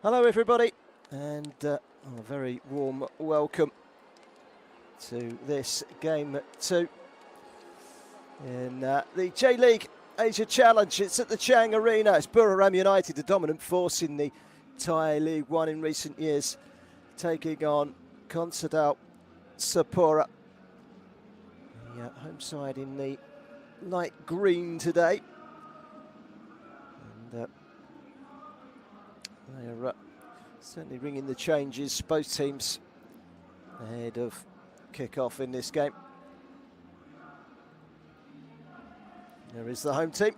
Hello everybody, and a very warm welcome to this game 2 in the J.League Asia Challenge. It's at the Chang Arena. It's Buriram United, the dominant force in the Thai League 1 in recent years, taking on Consadole Sapporo. The home side in the light green today. And they're certainly ringing the changes, both teams ahead of kick-off in this game. There is the home team.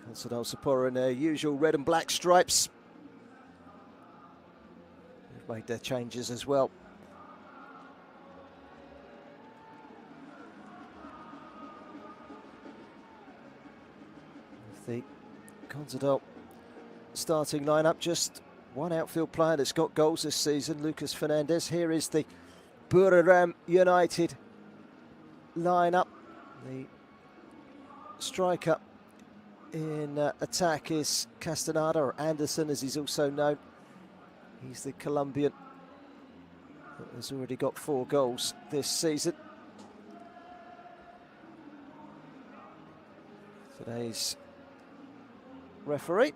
Consadole Sapporo in their usual red and black stripes. They've made their changes as well. The Consadole starting lineup, just one outfield player that's got goals this season, Lucas Fernandez. Here is the Buriram United lineup. The striker in attack is Castaneda, or Anderson as he's also known. He's the Colombian that has already got 4 goals this season. Today's referee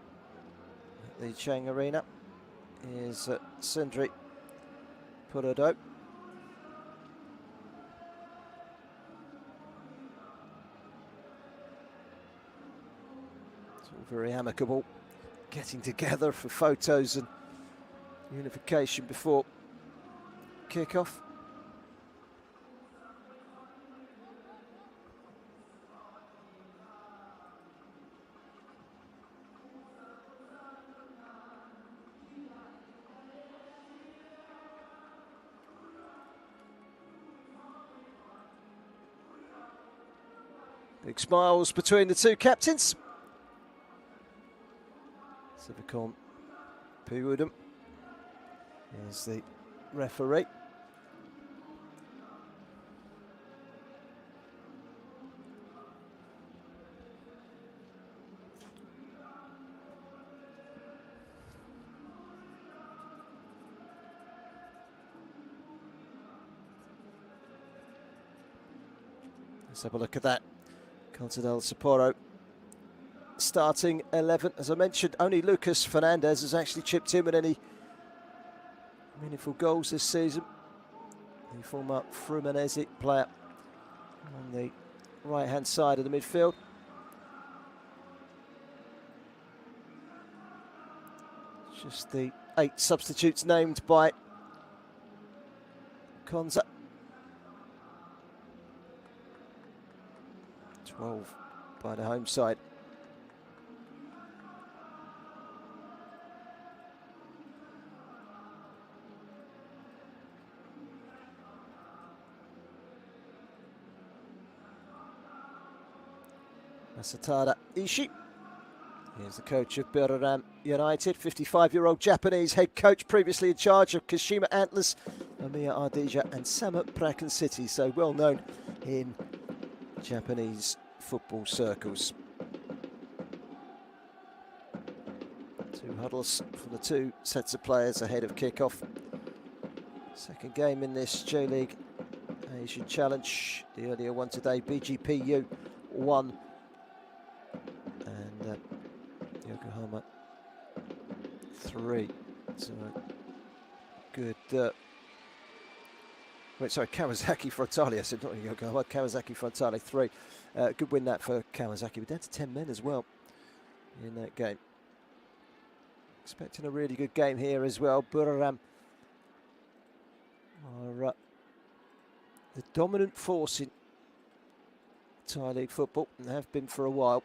at the Chang Arena is Sundri Purado. It's all very amicable, getting together for photos and unification before kick-off. Big smiles between the two captains. Sivakorn Piwudam is the referee. Let's have a look at that. Consadole Sapporo starting 11. As I mentioned, only Lucas Fernandez has actually chipped in with any meaningful goals this season. The former Fluminense player on the right-hand side of the midfield. Just the 8 substitutes named by Conza. 12 by the home side. Masatada Ishii is the coach of Buriram United, 55-year-old Japanese head coach, previously in charge of Kashima Antlers, Omiya Ardija and Sama Prakan City, so well known in Japanese football circles. 2 huddles for the 2 sets of players ahead of kick-off. Second game in this J.League Asian Challenge. The earlier one today, BGPU 1 and Yokohama 3. So good. Kawasaki Frontale. I said not Yokohama. Kawasaki Frontale 3. Good win that for Kawasaki. We're down to 10 men as well in that game. Expecting a really good game here as well. Buriram are the dominant force in Thai League football and have been for a while.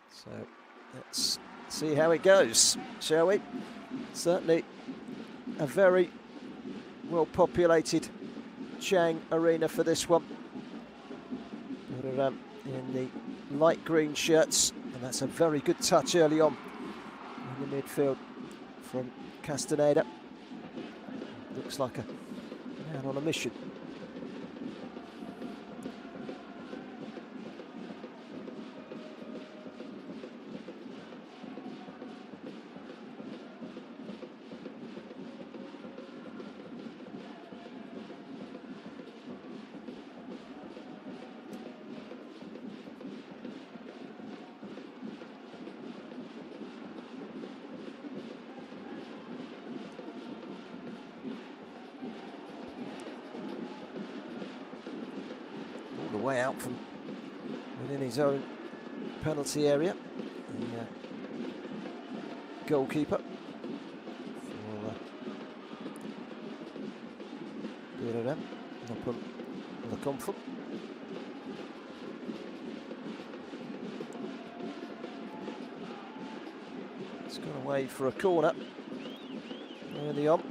So let's see how it goes, shall we? Certainly a very well-populated Chang Arena for this one. Buriram in the light green shirts, and that's a very good touch early on in the midfield from Castaneda. Looks like a man on a mission. way out from within his own penalty area. The goalkeeper for Buriram, the comfort. It's gone away for a corner early on.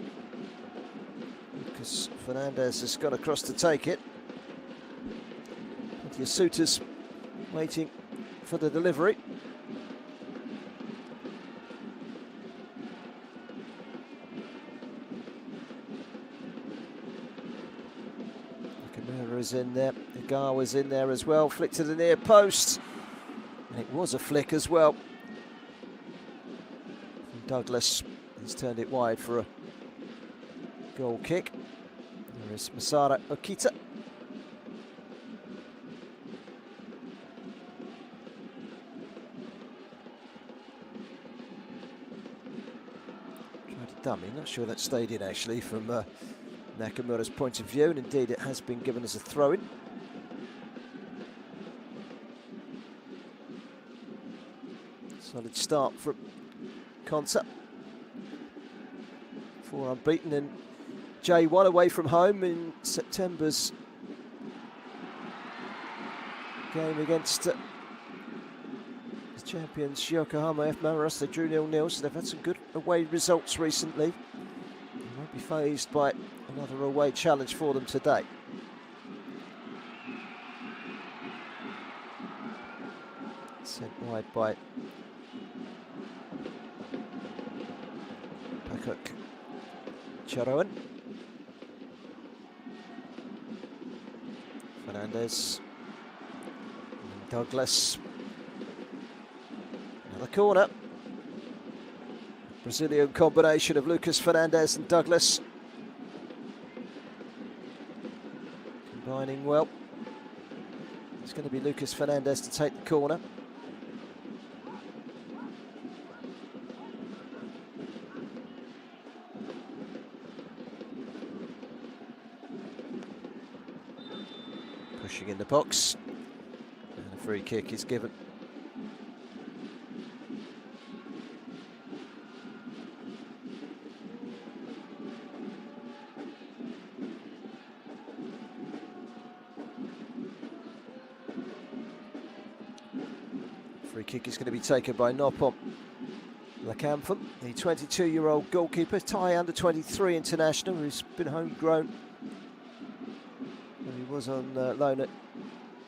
Lucas Fernandez has gone across to take it. Plenty of suitors waiting for the delivery. Nakamura is in there, Igawa's in there as well, flick to the near post. And it was a flick as well. And Douglas has turned it wide for a goal kick. There is Masara Okita. Dummy, not sure that stayed in actually from Nakamura's point of view, and indeed it has been given as a throw-in. Solid start from Consa. 4 unbeaten in J1 away from home in September's game against the champions Yokohama F. Mariners. They drew 0-0, so they've had some good away results recently. They won't be fazed by another away challenge for them today. Sent wide by Pakuk Charoen. Fernandez and Douglas. The corner. Brazilian combination of Lucas Fernandez and Douglas. Combining well. It's going to be Lucas Fernandez to take the corner. Pushing in the box. And a free kick is given. Free kick is going to be taken by Nopom Lakampham, the 22-year-old goalkeeper, Thai under-23 international, who's been homegrown. He was on loan at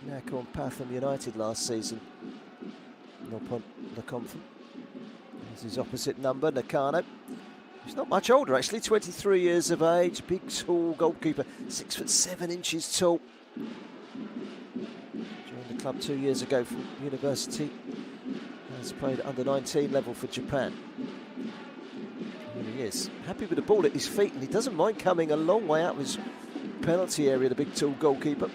Nakhon Pathum United last season. Nopom Lakampham. There's his opposite number, Nakano. He's not much older actually, 23 years of age, big tall goalkeeper, 6'7" tall. Joined the club 2 years ago from university. Has played at under-19 level for Japan. Here he is, happy with the ball at his feet, and he doesn't mind coming a long way out of his penalty area, the big tall goalkeeper.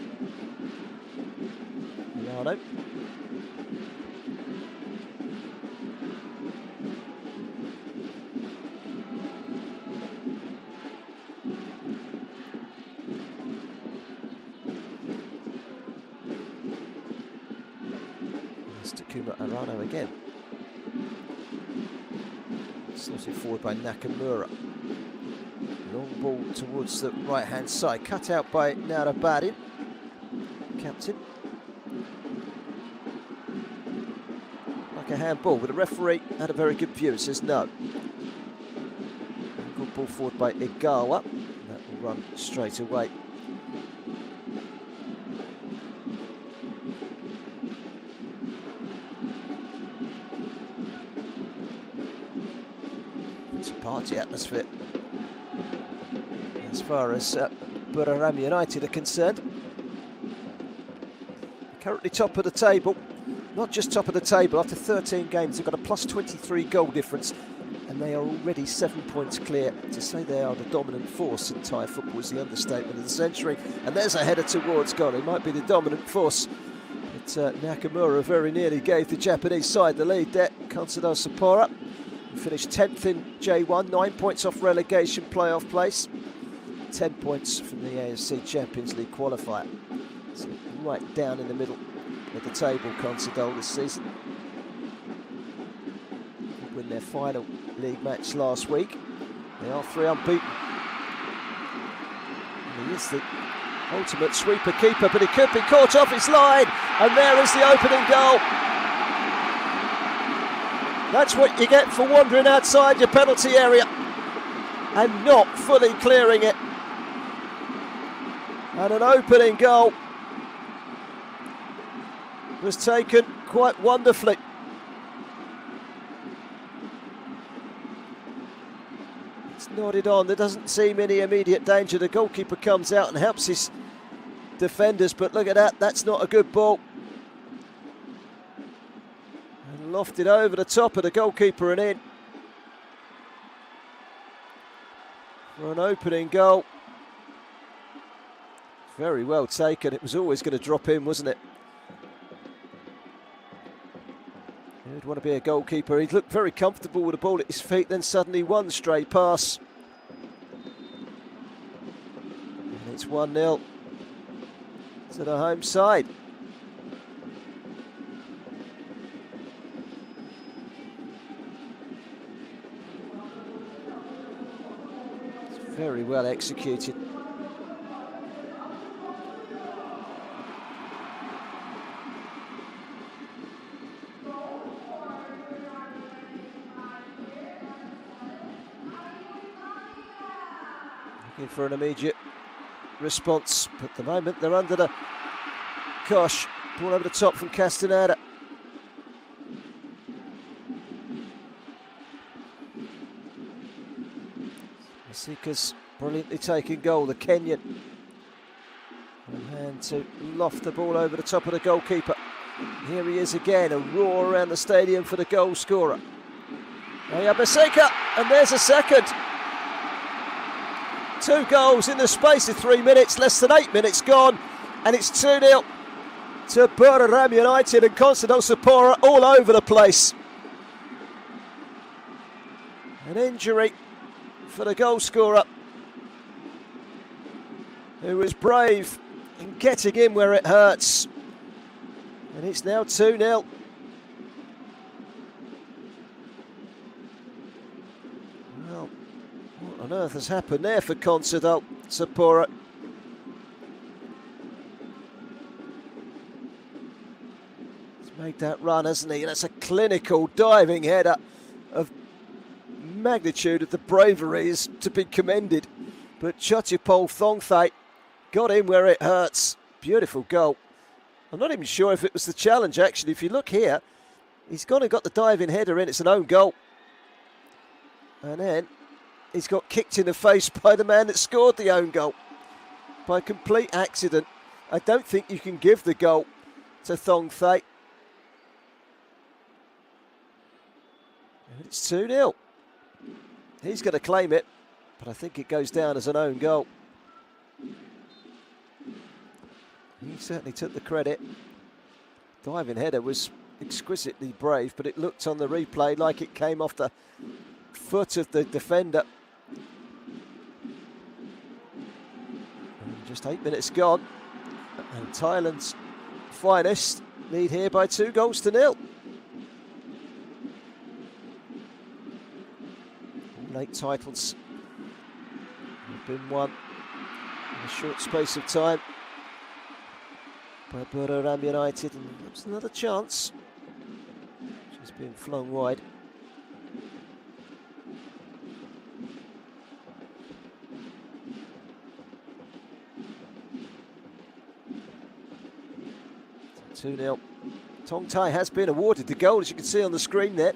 Milano. Arano again. Slotted forward by Nakamura. Long ball towards the right-hand side. Cut out by Narabadin, captain. Like a handball, but the referee had a very good view. It says no. Good ball forward by Igawa. That will run straight away. Party atmosphere as far as Buriram United are concerned. Currently top of the table, not just top of the table, after 13 games they've got a plus 23 goal difference, and they are already 7 points clear. To say they are the dominant force in Thai football is the understatement of the century. And there's a header towards goal. It might be the dominant force, but Nakamura very nearly gave the Japanese side the lead there. Consadole Sapporo finished 10th in J1, 9 points off relegation playoff place, 10 points from the AFC Champions League qualifier. So right down in the middle of the table, Consadole, this season. They win their final league match last week. They are 3 unbeaten. And he is the ultimate sweeper keeper, but he could be caught off his line. And there is the opening goal. That's what you get for wandering outside your penalty area and not fully clearing it. And an opening goal was taken quite wonderfully. It's nodded on. There doesn't seem any immediate danger. The goalkeeper comes out and helps his defenders, but look at that. That's not a good ball. And lofted over the top of the goalkeeper and in for an opening goal. Very well taken. It was always going to drop in, wasn't it? He'd want to be a goalkeeper. He'd looked very comfortable with the ball at his feet, then suddenly one stray pass. And it's 1-0 to the home side. It's very well executed. Looking for an immediate response, but at the moment they're under the cosh. Ball over the top from Castaneda. Masika's brilliantly taken goal, the Kenyan. And to loft the ball over the top of the goalkeeper. Here he is again, a roar around the stadium for the goal scorer. Now Masika, and there's a second. 2 goals in the space of 3 minutes, less than 8 minutes gone, and it's 2-0 to Buriram United, and Consadole Sapporo all over the place. An injury for the goal scorer, who was brave in getting in where it hurts, and it's now 2-0. Well, what on earth has happened there for Consadole Sapporo? He's made that run, hasn't he? That's a clinical diving header of magnitude. Of the bravery is to be commended. But Chotipol Thongthai got in where it hurts. Beautiful goal. I'm not even sure if it was the challenge, actually. If you look here, he's gone and got the diving header in. It's an own goal. And then he's got kicked in the face by the man that scored the own goal. By complete accident. I don't think you can give the goal to Thongthai. It's 2-0. He's going to claim it, but I think it goes down as an own goal. He certainly took the credit. Diving header was exquisitely brave, but it looked on the replay like it came off the foot of the defender. And just 8 minutes gone, and Thailand's finest lead here by 2-0. Late titles have been won in a short space of time by Buriram United, and that's another chance. She's been flung wide. So 2-0. Thongthai has been awarded the goal, as you can see on the screen there.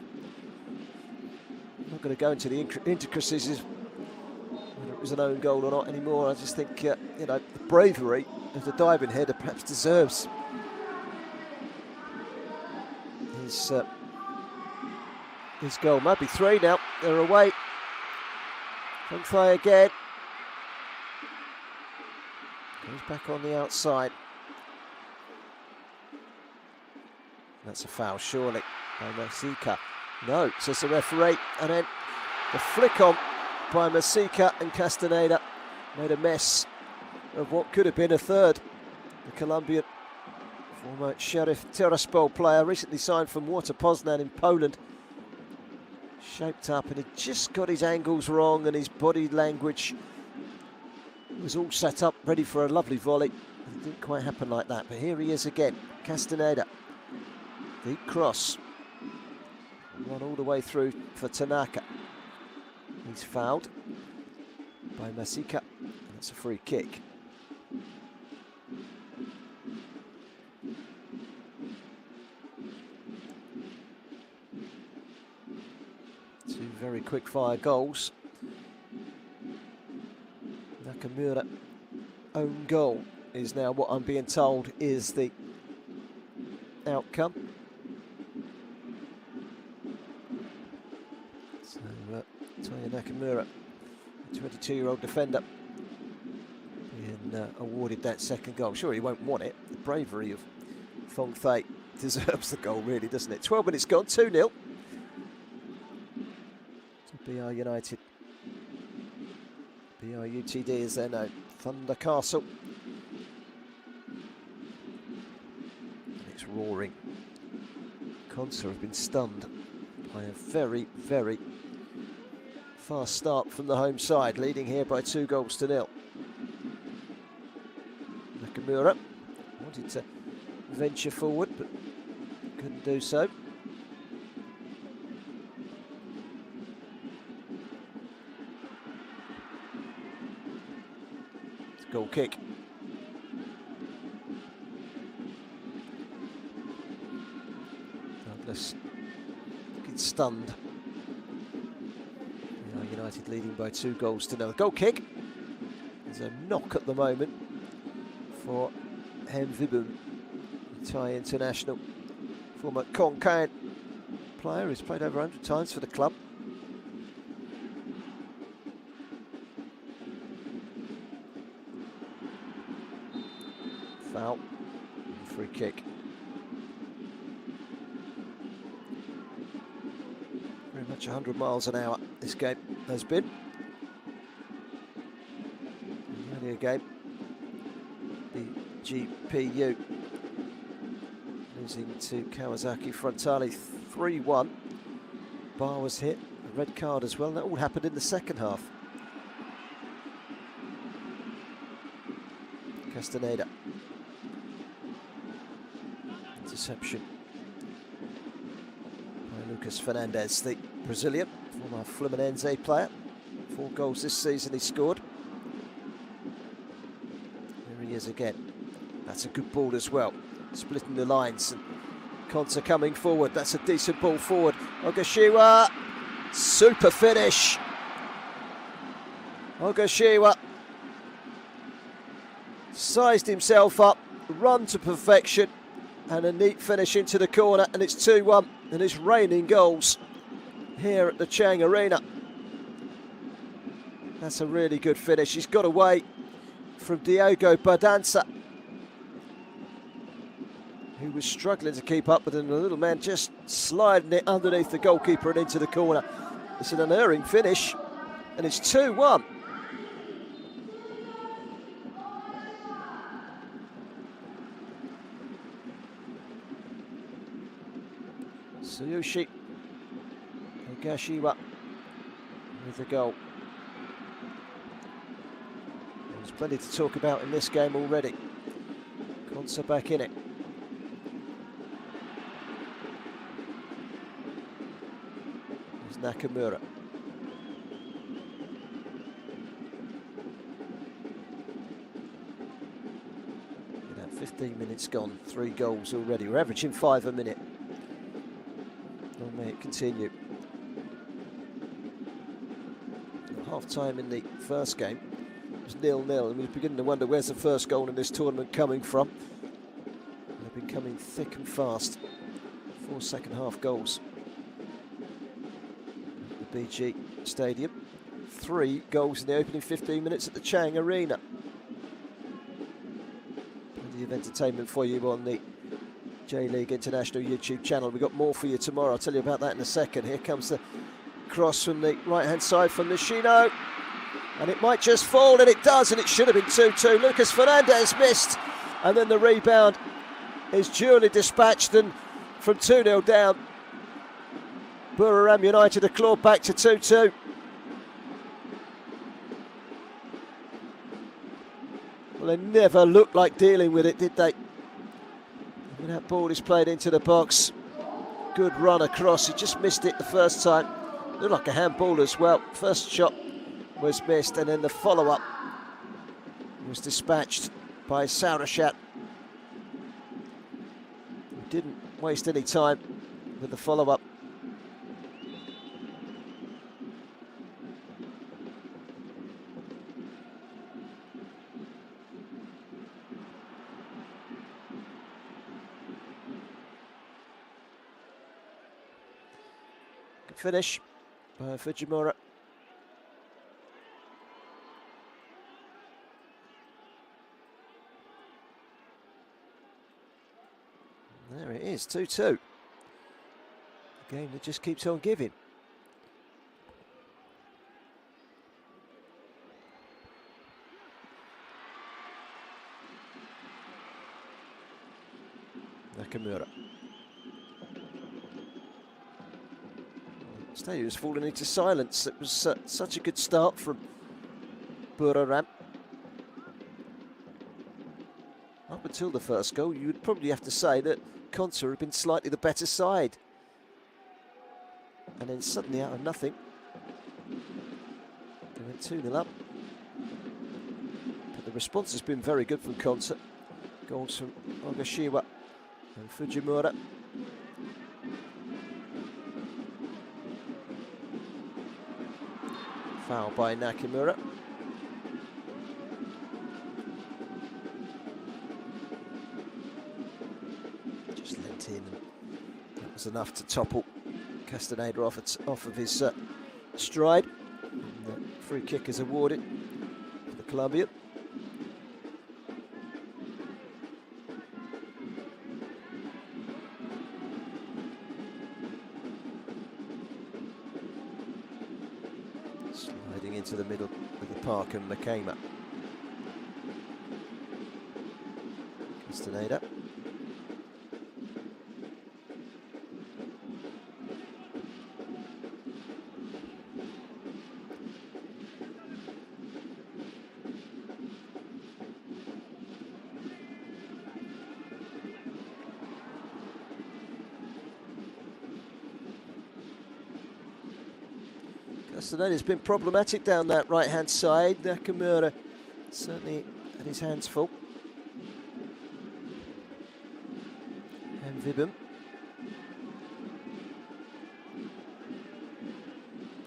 I'm not going to go into the intricacies of whether it was an own goal or not anymore. I just think, you know, the bravery of the diving header perhaps deserves his goal. Might be 3 now. They're away. Thongthai again. Goes back on the outside. That's a foul, surely, by Masika. No, says the referee. And then the flick on by Masika, and Castaneda made a mess of what could have been a third. The Colombian Former Sheriff Tiraspol player, recently signed from Water Poznan in Poland. Shaped up and had just got his angles wrong, and his body language was all set up, ready for a lovely volley. It didn't quite happen like that, but here he is again. Castaneda. Deep cross. Run all the way through for Tanaka. He's fouled by Masika. That's a free kick. Two very quick fire goals. Nakamura own goal is now what I'm being told is the outcome. So Taya Nakamura, 22-year-old defender, being awarded that second goal. Sure, he won't want it. The bravery of Fong Thay deserves the goal, really, doesn't it? 12 minutes gone, 2-0 to BR United. BRUTD as they're known. Thunder Castle. And it's roaring. Consa have been stunned by a very, very fast start from the home side, leading here by 2-0. Nakamura wanted to venture forward, but couldn't do so. It's a goal kick. Douglas looking stunned. United leading by 2-0. Goal kick. There's a knock at the moment for Hem Vibun, Thai international, former Khon Kaen player who's played over 100 times for the club. Foul, free kick. Very much 100 miles an hour this game has been. The earlier game, the GPU losing to Kawasaki Frontale 3-1. Bar was hit, a red card as well. That all happened in the second half. Castaneda. Interception by Lucas Fernandez, the Brazilian, former Fluminense player. 4 goals this season he scored. Here he is again. That's a good ball as well. Splitting the lines. And Konsa coming forward. That's a decent ball forward. Ogashiwa. Super finish. Ogashiwa sized himself up. Run to perfection. And a neat finish into the corner. And it's 2-1. And it's raining goals here at the Chang Arena. That's a really good finish. He's got away from Diogo Badanza, who was struggling to keep up with him. The little man just sliding it underneath the goalkeeper and into the corner. It's an unerring finish, and it's 2-1. Tsuyoshi Ogashiwa with the goal. There's plenty to talk about in this game already. Konsa back in it. There's Nakamura. About 15 minutes gone, 3 goals already. We're averaging 5 a minute. Long may it continue. Half time in the first game was 0-0, and we're beginning to wonder where's the first goal in this tournament coming from. They've been coming thick and fast. 4 second half goals at the BG Stadium. 3 goals in the opening 15 minutes at the Chang Arena. Plenty of entertainment for you on the J.LEAGUE International YouTube channel. We've got more for you tomorrow. I'll tell you about that in a second. Here comes the cross from the right-hand side from Nishino. And it might just fall, and it does, and it should have been 2-2. Lucas Fernandez missed. And then the rebound is duly dispatched, and from 2-0 down, Buriram United are clawed back to 2-2. Well, they never looked like dealing with it, did they? When that ball is played into the box, good run across. He just missed it the first time. Looked like a handball as well. First shot was missed, and then the follow-up was dispatched by Saurashat. He didn't waste any time with the follow-up. Good finish by Fujimura. There it is, 2-2. A game that just keeps on giving. Nakamura. The stadium has fallen into silence. It was such a good start from Buriram. Up until the first goal, you would probably have to say that Consadole had been slightly the better side. And then suddenly out of nothing, they went 2-0 up. But the response has been very good from Consadole. Goals from Ogashiwa and Fujimura. Foul by Nakamura. Just lent in, and that was enough to topple Castaneda off of his stride. And the free kick is awarded for the Colombian. Sliding into the middle of the park, and Makema. Castaneda. Castaneda's been problematic down that right-hand side. Nakamura certainly had his hands full. And Vibham.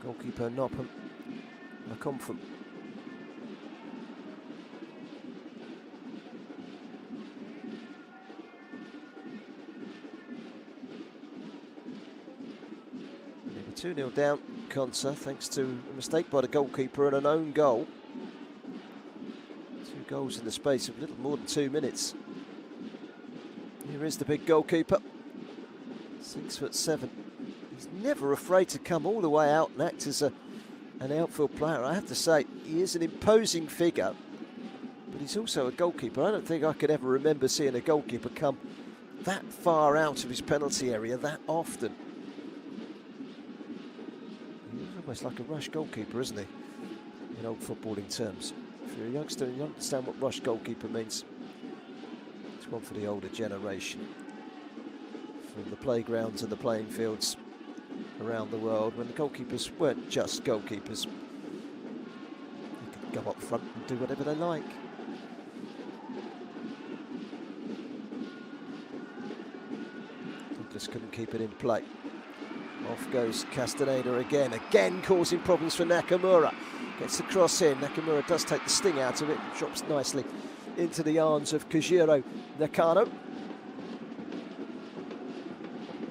Goalkeeper Nopham Makompham. They were 2-0 down, Consa, thanks to a mistake by the goalkeeper and an own goal. 2 goals in the space of a little more than 2 minutes. Here is the big goalkeeper, 6'7". He's never afraid to come all the way out and act as an outfield player. I have to say, he is an imposing figure, but he's also a goalkeeper. I don't think I could ever remember seeing a goalkeeper come that far out of his penalty area that often. He's almost like a rush goalkeeper, isn't he, in old footballing terms? If you're a youngster and you understand what rush goalkeeper means, it's one for the older generation. From the playgrounds and the playing fields around the world, when the goalkeepers weren't just goalkeepers, they could go up front and do whatever they like. Just couldn't keep it in play. Off goes Castaneda again causing problems for Nakamura. Gets the cross in. Nakamura does take the sting out of it, drops nicely into the arms of Kojiro Nakano.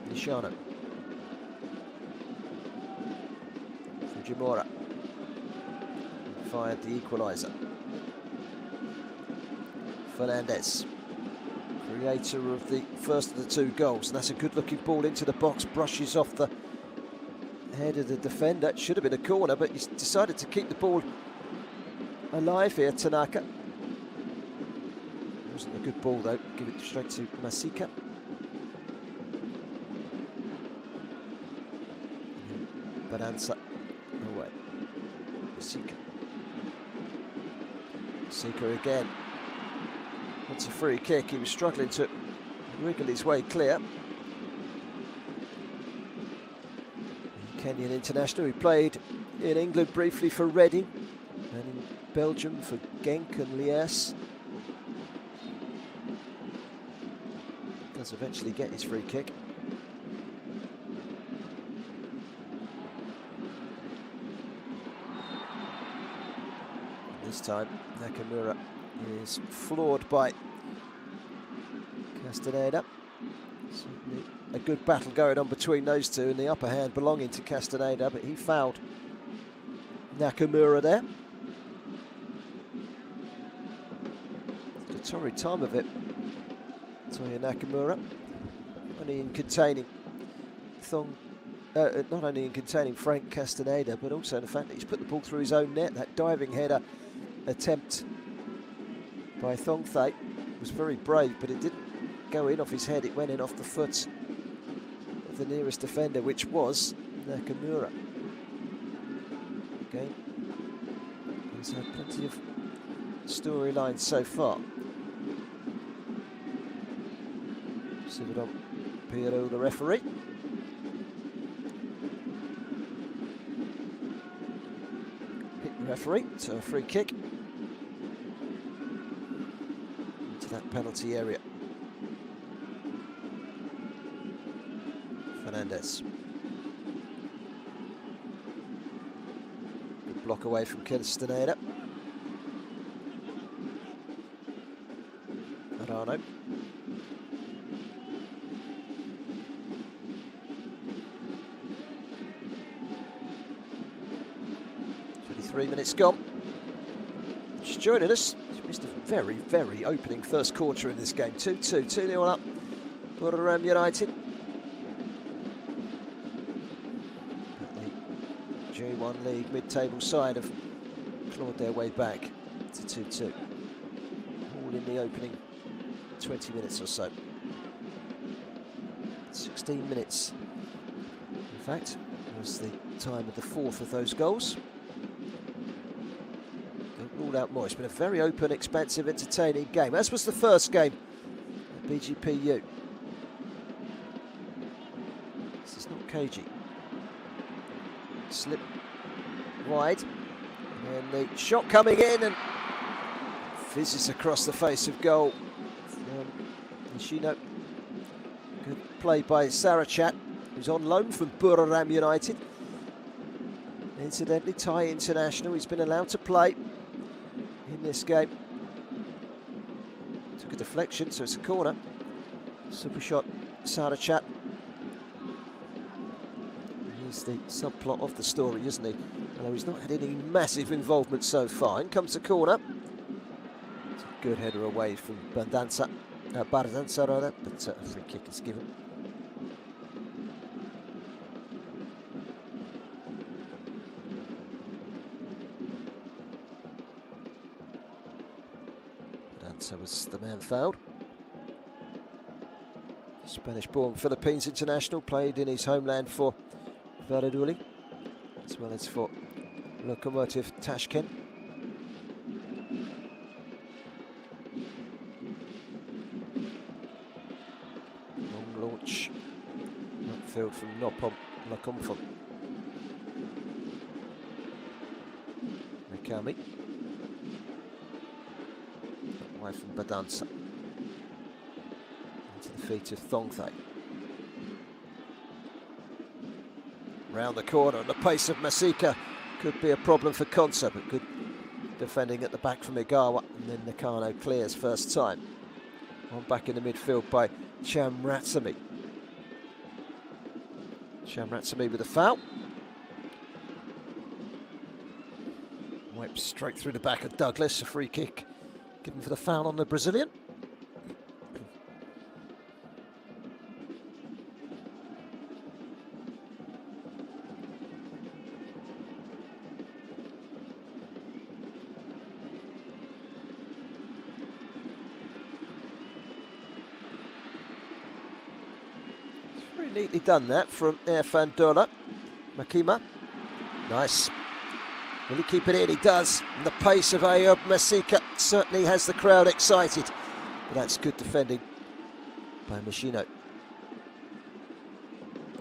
Nishano. Fujimura fired the equaliser. Fernandez, creator of the first of the 2 goals, and that's a good looking ball into the box, brushes off the head of the defender. It should have been a corner, but he's decided to keep the ball alive here, Tanaka. It wasn't a good ball though, give it straight to Masika. Badanza away. Masika. Masika again. Wants a free kick. He was struggling to wriggle his way clear. Kenyan international. He played in England briefly for Reading and in Belgium for Genk and Liège. Does eventually get his free kick. This time Nakamura is floored by Castaneda. Certainly a good battle going on between those two, and the upper hand belonging to Castaneda, but he fouled Nakamura there. The torrid time of it, Toya Nakamura, only in containing not only in containing Frank Castaneda, but also the fact that he's put the ball through his own net. That diving header attempt by Thongthai was very brave, but it didn't go in off his head, it went in off the foot of the nearest defender, which was Nakamura. Again, he's had plenty of storylines so far. Sividon Piero, the referee. Hit the referee, so a free kick into that penalty area. Fernandez. Good block away from Castaneda. Arano. 23 minutes gone. Just joining us. Missed a very, very opening first quarter in this game. 2-2, 2-0 up. Buriram United. J1 League mid-table side have clawed their way back to 2-2. All in the opening 20 minutes or so. 16 minutes, in fact, was the time of the fourth of those goals. Don't rule out more. It's been a very open, expansive, entertaining game, as was the first game at BGPU. This is not cagey. Slip wide, and the shot coming in and fizzes across the face of goal from Nishino. Good play by Sarachat, who's on loan from Buriram United. Incidentally, Thai international. He's been allowed to play in this game. Took a deflection, so it's a corner. Super shot, Sarachat. He's the subplot of the story, isn't he? Although he's not had any massive involvement so far. In comes the corner. It's a good header away from Badanza rather, but a free kick is given. Badanza was the man fouled. Spanish-born Philippines international, played in his homeland for Valladolid, as well as for Lokomotiv Tashkent. Long launch, upfield from Nopom Lakomfon. Mikami. Away from Badanza. Into the feet of Thongthai. Round the corner, and the pace of Masika could be a problem for Consa, but good defending at the back from Igawa, and then Nakano clears first time. On back in the midfield by Chamratsumi. Chamratsumi with a foul. Wipes straight through the back of Douglas, a free kick given for the foul on the Brazilian. neatly done that from Fandola. Makima. Nice. Will he keep it in? He does. And the pace of Ayob Masika certainly has the crowd excited. But that's good defending by Machino.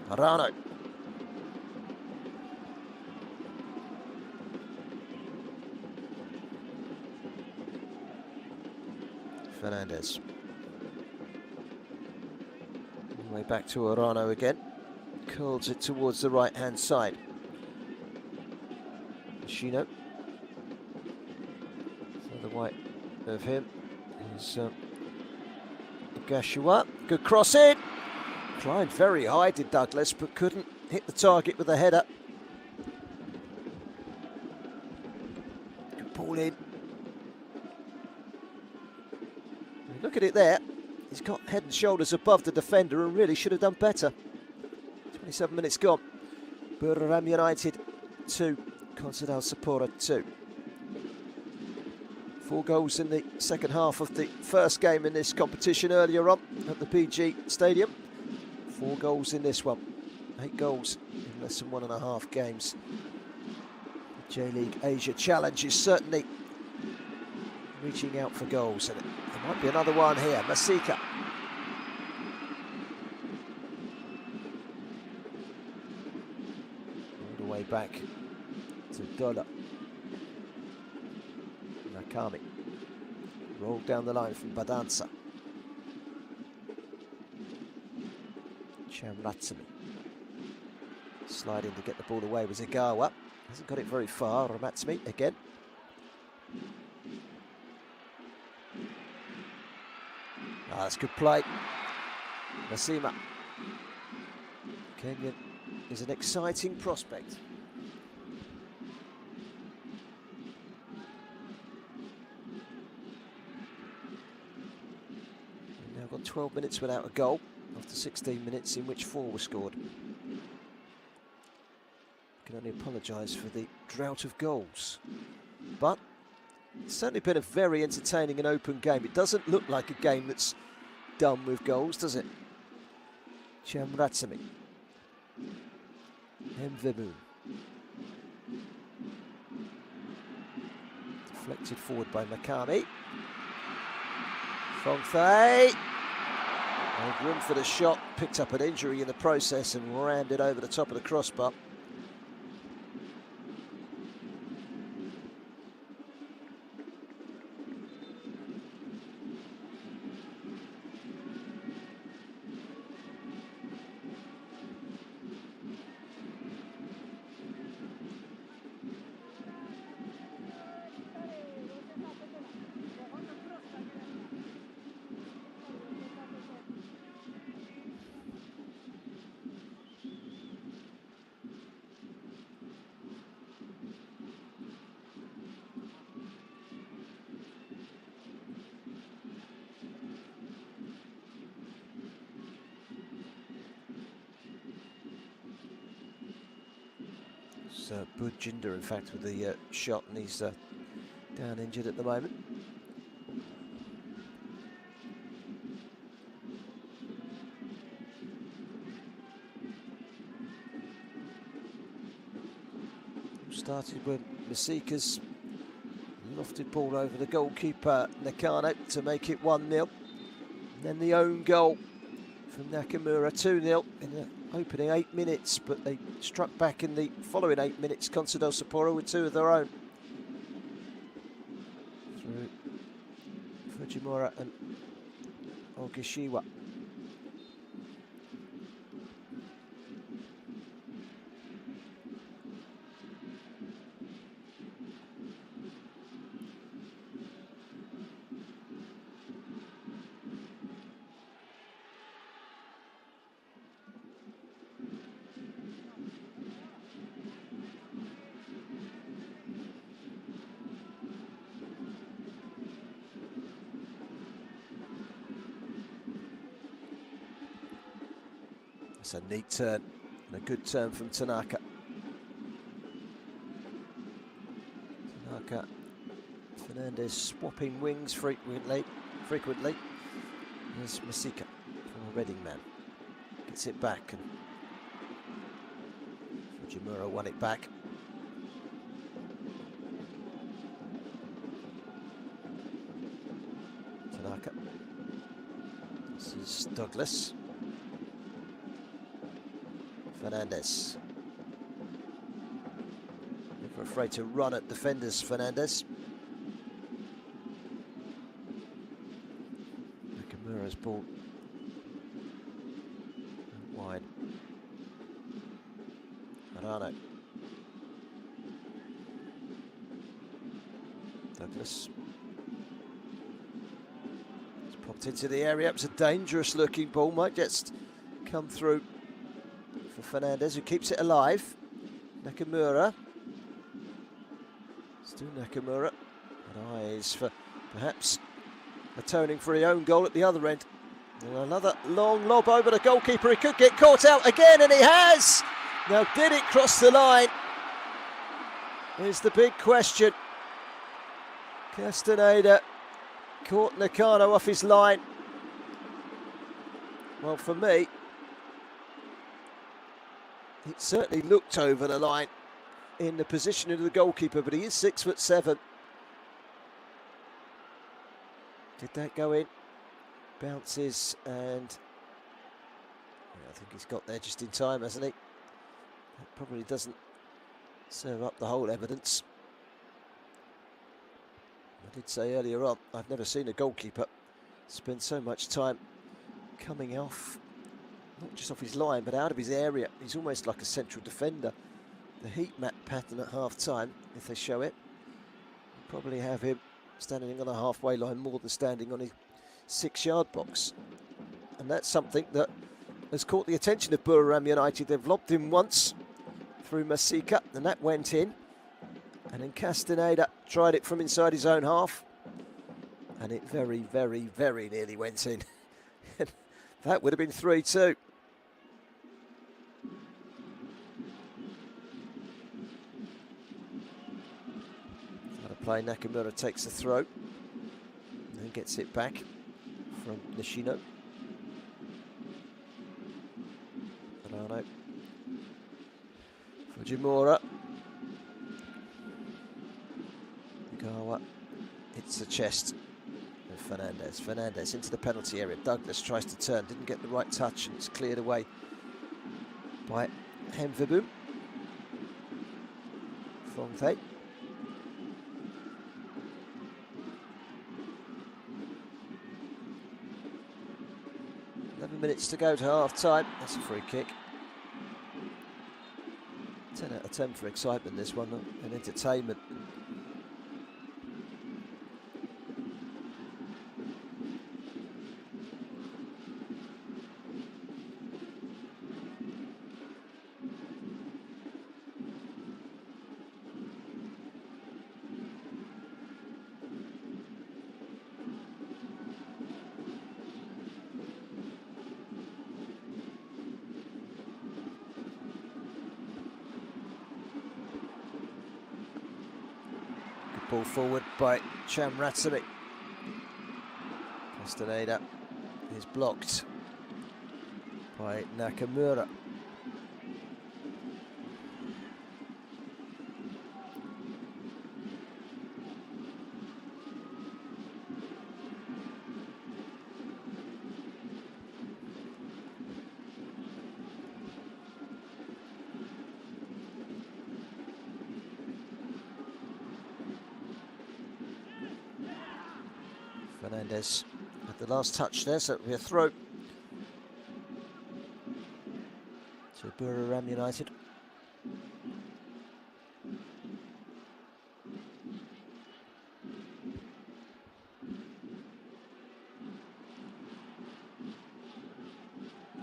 Arano. Fernandez. Way back to Arano again. Curls it towards the right-hand side. Machino. So the white of him is Gashua. Good cross in. Climbed very high, did Douglas, but couldn't hit the target with a header. Good ball in. Look at it there. He's got head and shoulders above the defender and really should have done better. 27 minutes gone. Buriram United 2, Consadole Sapporo 2. 4 goals in the second half of the first game in this competition earlier on at the PG Stadium. 4 goals in this one. 8 goals in less than 1.5 games. The J.League Asia Challenge is certainly reaching out for goals, and there might be another one here. Masika. All the way back to Dola. Nakami. Rolled down the line from Badanza. Chamratsumi. Sliding to get the ball away was Igawa. Hasn't got it very far. Ramatsumi again. That's good play. Nasima. Kenyan is an exciting prospect. We've now got 12 minutes without a goal after 16 minutes in which 4 were scored. Can only apologise for the drought of goals. But it's certainly been a very entertaining and open game. It doesn't look like a game that's done with goals, does it? Chamratsumi. Mvemu. Deflected forward by Makami. Fongfei. Made room for the shot. Picked up an injury in the process and rammed it over the top of the crossbar. Budjinder, in fact, with the shot, and he's down injured at the moment. Started with Masika's lofted ball over the goalkeeper Nakano to make it 1-0. And then the own goal from Nakamura, 2-0 in the opening 8 minutes, but they struck back in the following 8 minutes. Consadole Sapporo with 2 of their own. Through Fujimura and Ogishiwa. It's a neat turn and a good turn from Tanaka. Tanaka, Fernandez swapping wings frequently. There's Masika from a Reading man. Gets it back, and Fujimura won it back. Tanaka. This is Douglas. Fernandez. Never afraid to run at defenders, Fernandez. Nakamura's ball wide. Arano. Douglas. It's popped into the area. It's a dangerous looking ball. Might just come through for Fernandez, who keeps it alive. Nakamura. Still Nakamura. And eyes for perhaps atoning for his own goal at the other end. And another long lob over the goalkeeper. He could get caught out again, and he has. Now, did it cross the line? Is the big question. Castaneda caught Nakano off his line. Well, for me, it certainly looked over the line in the position of the goalkeeper, but he is 6'7". Did that go in? Bounces, and yeah, I think he's got there just in time, hasn't he? That probably doesn't serve up the whole evidence. I did say earlier on, I've never seen a goalkeeper spend so much time coming off, not just off his line, but out of his area. He's almost like a central defender. The heat map pattern at half-time, if they show it, will probably have him standing on the halfway line more than standing on his 6-yard box. And that's something that has caught the attention of Buriram United. They've lobbed him once through Masika, and that went in. And then Castaneda tried it from inside his own half, and it very, very, very nearly went in. That would have been 3-2. Play. Nakamura takes the throw and then gets it back from Nishino. Arano. Fujimura. Igawa. It's the chest of Fernandez. Fernandez into the penalty area. Douglas tries to turn, didn't get the right touch, and it's cleared away by Hemvibum. Fongtei. 11 minutes to go to half-time. That's a free kick. 10 out of 10 for excitement, this one, and entertainment. Ball forward by Chamratsumi. Castaneda is blocked by Nakamura. Fernandez at the last touch there, so it'll be a throw to Buriram United.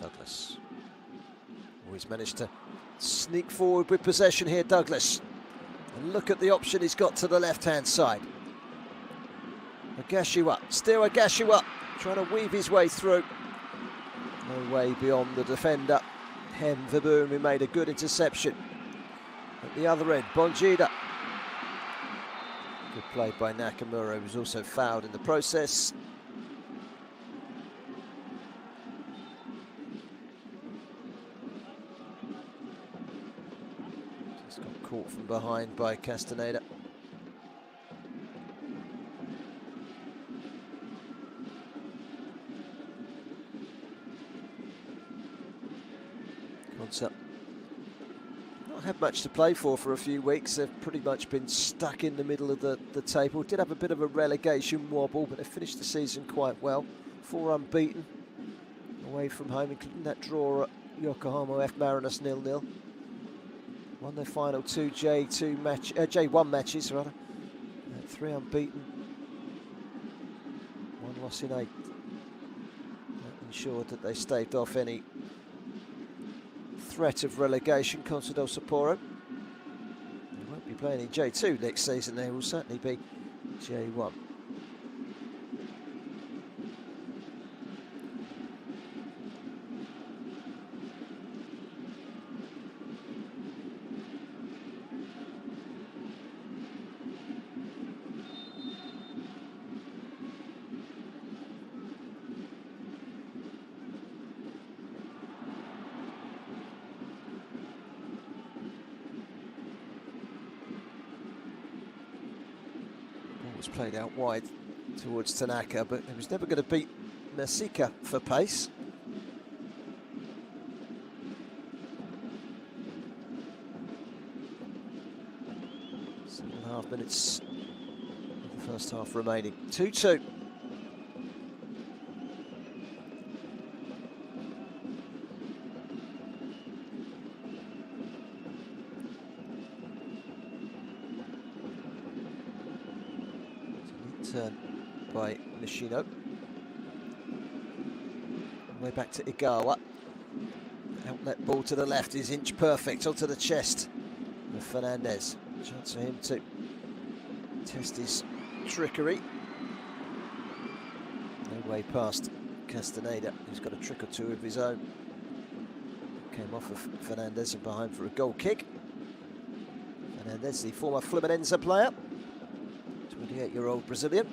Douglas. Always managed to sneak forward with possession here, Douglas. And look at the option he's got to the left-hand side. Agashiwa, still Agashiwa, trying to weave his way through. No way beyond the defender, Hemvibum, who made a good interception. At the other end, Bonjida. Good play by Nakamura, who was also fouled in the process. Just got caught from behind by Castaneda. Consa not had much to play for a few weeks. They've pretty much been stuck in the middle of the table. Did have a bit of a relegation wobble, but they finished the season quite well. 4 unbeaten away from home, including that draw at Yokohama F Mariners 0-0. Won their final 2 J1 matches rather. 3 unbeaten, 1 loss in 8. That ensured that they staved off any threat of relegation. Consadole Sapporo. They won't be playing in J2 next season. They will certainly be J1. Was played out wide towards Tanaka, but he was never going to beat Masika for pace. Seven and a half minutes of the first half remaining. 2-2. Turn by Nishino. Way back to Igawa. Outlet ball to the left is inch perfect onto the chest of Fernandez. Chance for him to test his trickery. No way past Castaneda, who's got a trick or two of his own. Came off of Fernandez and behind for a goal kick. Fernandez, the former Fluminense player. 28-year-old Brazilian.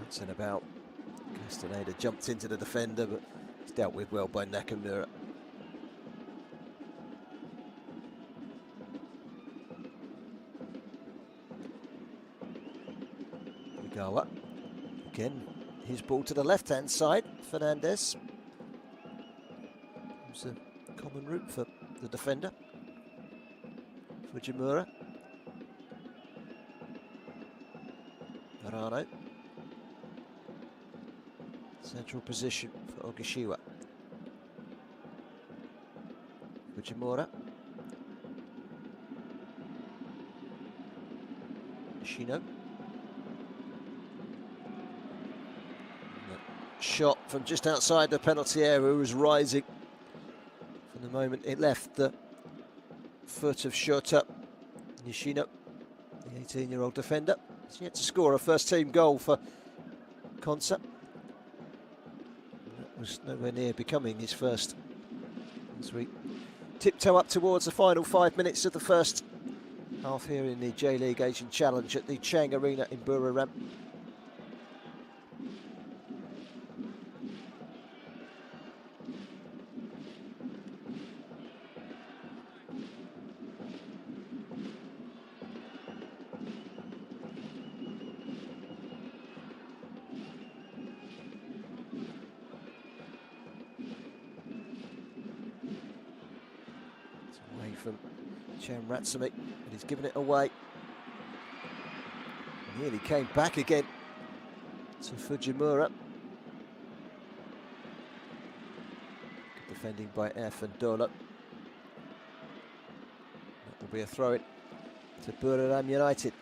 That's in about. Castaneda jumped into the defender, but it's dealt with well by Nakamura. Igawa. Again, his ball to the left-hand side. Fernandez. It was a common route for the defender. Fujimura. Arano. Central position for Ogashiwa. Fujimura. Nishino. Shot from just outside the penalty area was rising from the moment it left the foot of Shota. Nishino, the 18-year-old defender, has yet to score a first-team goal for Consa. That was nowhere near becoming his first as we tiptoe up towards the final 5 minutes of the first half here in the J-League Asian Challenge at the Chang Arena in Buriram. From Chen Ratsumi, and he's given it away. Nearly came back again to Fujimura. Good defending by F and Dola. That will be a throw-in to Buriram United.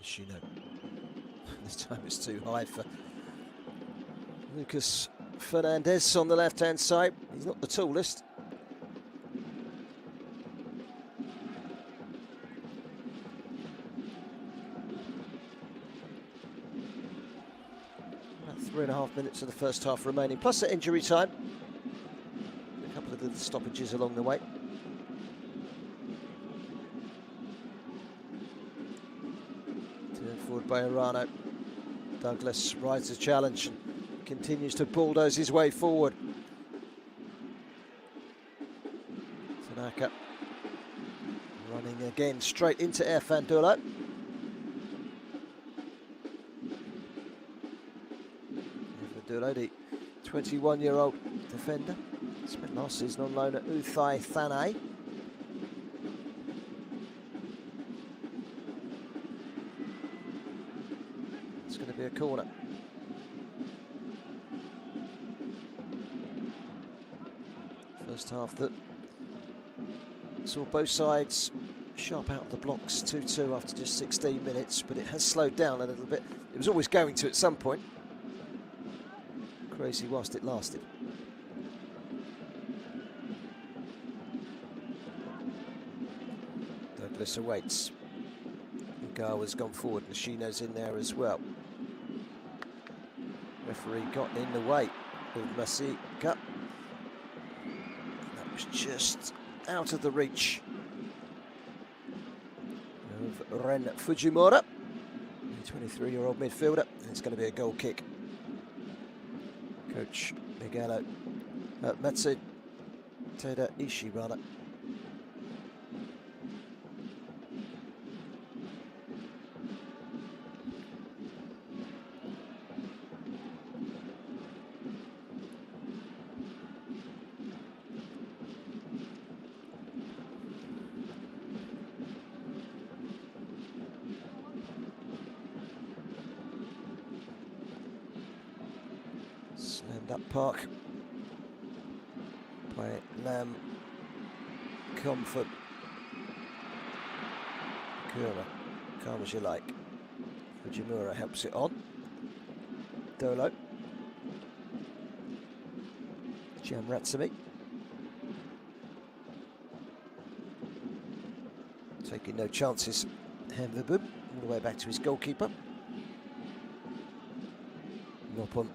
Nishino. This time it's too high for Lucas Fernandez on the left-hand side. He's not the tallest. About 3.5 minutes of the first half remaining, plus the injury time. A couple of little stoppages along the way. Turned forward by Arano. Douglas rides the challenge and continues to bulldoze his way forward. Tanaka running again straight into Erfandulo. 21-year-old defender. Spent last season on loan at Uthai Thane. It's going to be a corner. First half that saw both sides sharp out of the blocks, 2-2 after just 16 minutes, but it has slowed down a little bit. It was always going to at some point. Crazy whilst it lasted. Douglas awaits. Ugawa's gone forward, Nishino's in there as well. Referee got in the way of Masika. That was just out of the reach of Ren Fujimura, the 23-year-old midfielder. It's going to be a goal kick. Coach Miguel Matsu Teda Ishii, rather. Slammed up Park by Lam Comfort. Kura, calm as you like. Fujimura helps it on. Dolo. Jamratsumi. Taking no chances. Hemvabub all the way back to his goalkeeper. Nopon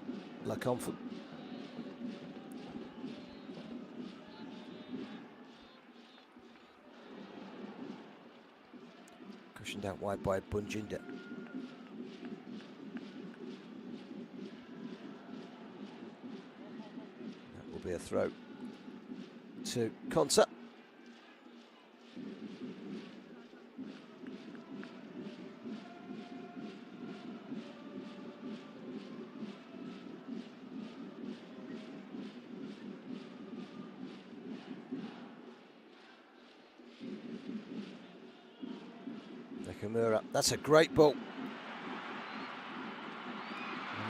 La Comfort. Cushioned out wide by Bunjinda. That will be a throw to Konsa. Nakamura, that's a great ball. And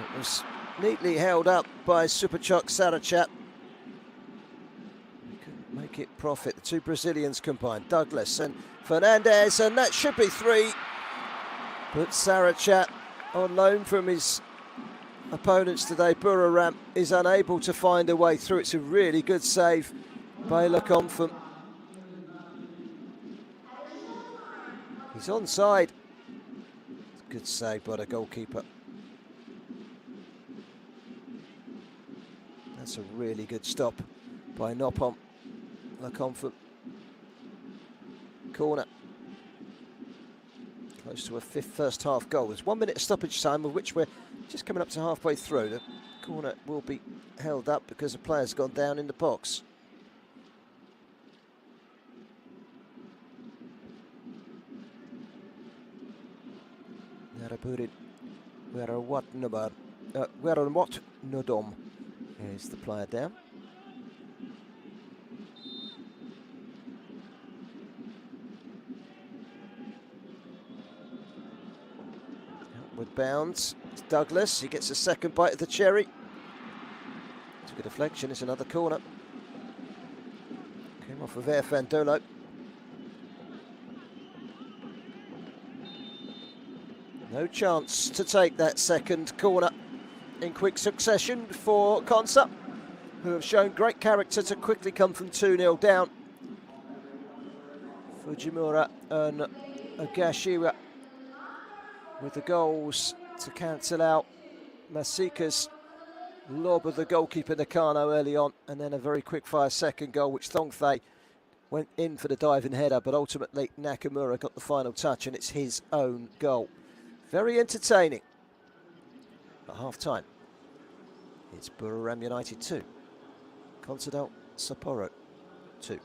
it was neatly held up by Superchok Sarachat. He couldn't make it profit. The two Brazilians combined, Douglas and Fernandez, and that should be three. But Sarachat, on loan from his opponents today, Buriram, is unable to find a way through. It's a really good save by Lecomfort. He's onside. Good save by the goalkeeper. That's a really good stop by Nopon Lecomfort. Corner. Close to a first half goal. There's 1 minute of stoppage time, of which we're just coming up to halfway through. The corner will be held up because a player's gone down in the box. Narapurit Werawat Nodom is the player down. Outward bounds. It's Douglas. He gets a second bite of the cherry. Took a deflection. It's another corner. Came off of Erfandolo. No chance to take that second corner in quick succession for Consa, who have shown great character to quickly come from 2-0 down. Fujimura and Agashiwa with the goals to cancel out Masika's lob of the goalkeeper Nakano early on, and then a very quick-fire second goal, which Thongthai went in for the diving header, but ultimately Nakamura got the final touch, and it's his own goal. Very entertaining. At half-time, it's Buriram United 2, Consadole Sapporo 2.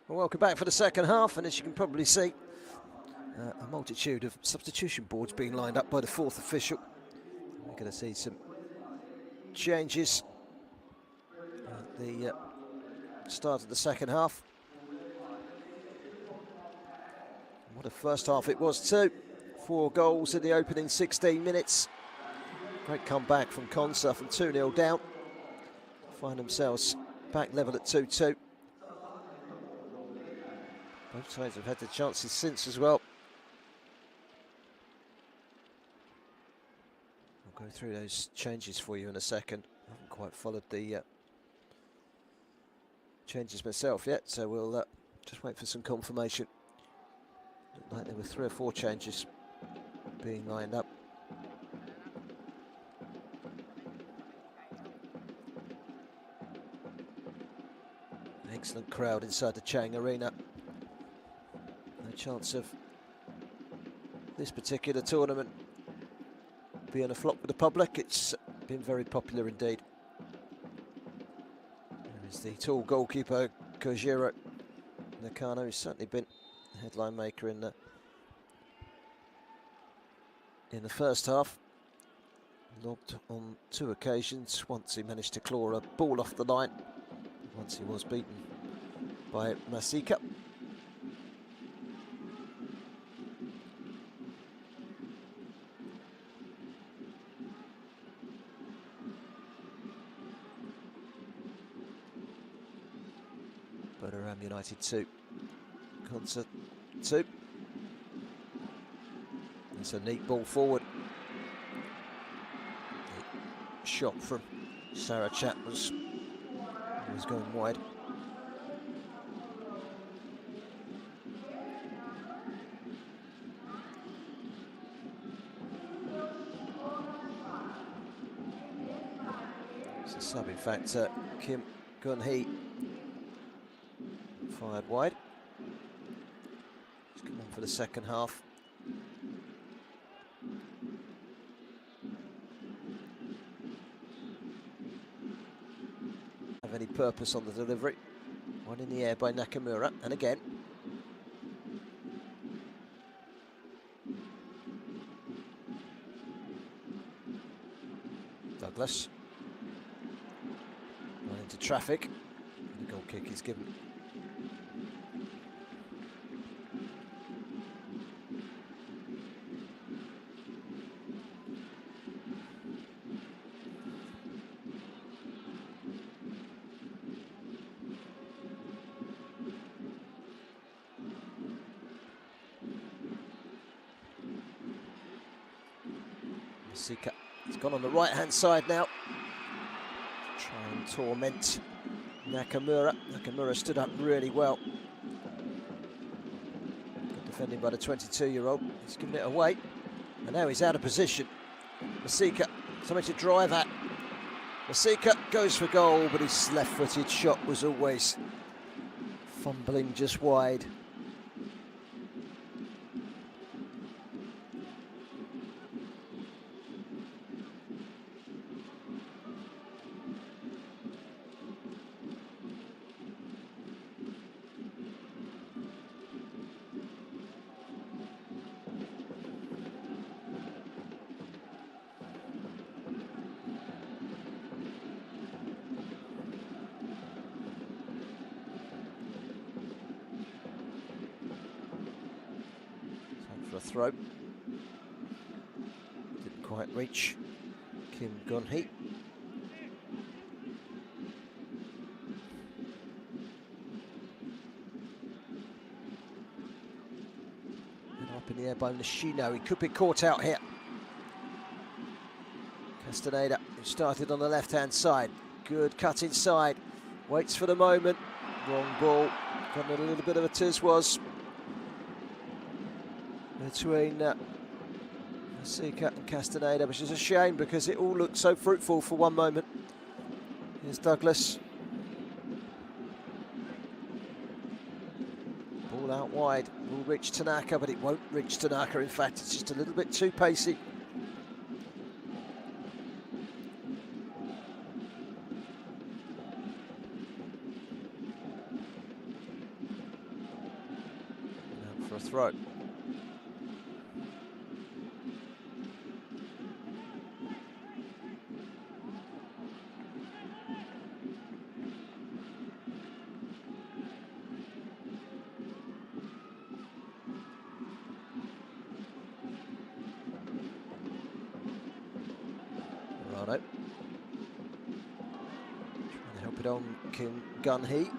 Well, welcome back for the second half, and as you can probably see, a multitude of substitution boards being lined up by the fourth official. We're going to see some changes at the start of the second half. What a first half it was too. 4 goals in the opening 16 minutes. Great comeback from Consadole from 2-0 down. Find themselves back level at 2-2. Both sides have had the chances since as well. I'll go through those changes for you in a second. I haven't quite followed the changes myself yet, so we'll just wait for some confirmation. Looked like there were 3 or 4 changes being lined up. Excellent crowd inside the Chang Arena. No chance of this particular tournament being a flop with the public. It's been very popular indeed. There is the tall goalkeeper Kojiro Nakano, who's certainly been the headline maker in the first half. Lobbed on 2 occasions. Once he managed to claw a ball off the line. Once he was beaten by Masika. Buriram United 2, Consadole 2. It's a neat ball forward. The shot from Sarachat was going wide. It's a sub, in fact, Kim Gun-hee fired wide. He's come on for the second half. Have any purpose on the delivery. One in the air by Nakamura, and again. Douglas. Run into traffic. The goal kick is given. Masika. It's gone on the right-hand side now. Try and torment Nakamura. Nakamura stood up really well. Good defending by the 22-year-old. He's given it away. And now he's out of position. Masika, something to drive at. Masika goes for goal, but his left-footed shot was always fumbling just wide. For a throw. Didn't quite reach Kim Gun-hee. And up in the air by Nishino. He could be caught out here. Castaneda, who started on the left-hand side. Good cut inside. Waits for the moment. Wrong ball. Got a little bit of a tiz-was between Masika and Castaneda, which is a shame because it all looked so fruitful for one moment. Here's Douglas. Ball out wide. Will reach Tanaka, but it won't reach Tanaka. In fact, it's just a little bit too pacey. for a throw. Trying to help it on Kim Gun-hee.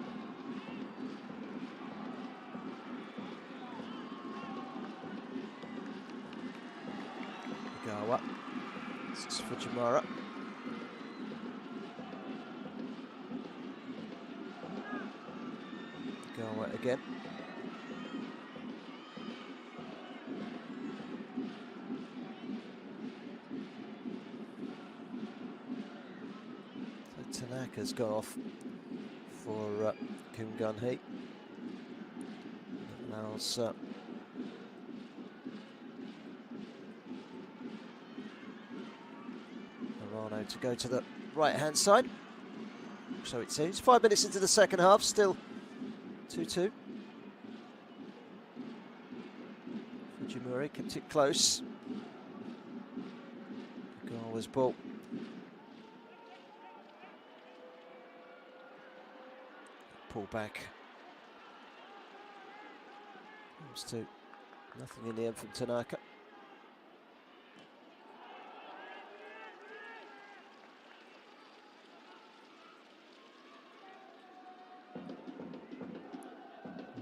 Gawa. This is Fujimura. Gawa again. Tanaka's gone off for Kim Gun-hee. Allows Arano to go to the right-hand side. So it seems. 5 minutes into the second half, still 2-2. Fujimura kept it close. Gawa's ball. Pull back. Comes to nothing in the end from Tanaka.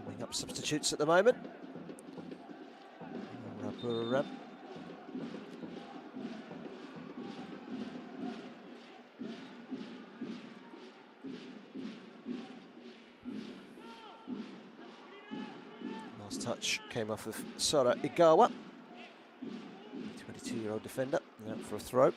Warming up substitutes at the moment. Buriram. Touch came off of Sora Igawa, 22-year-old defender, out for a throw.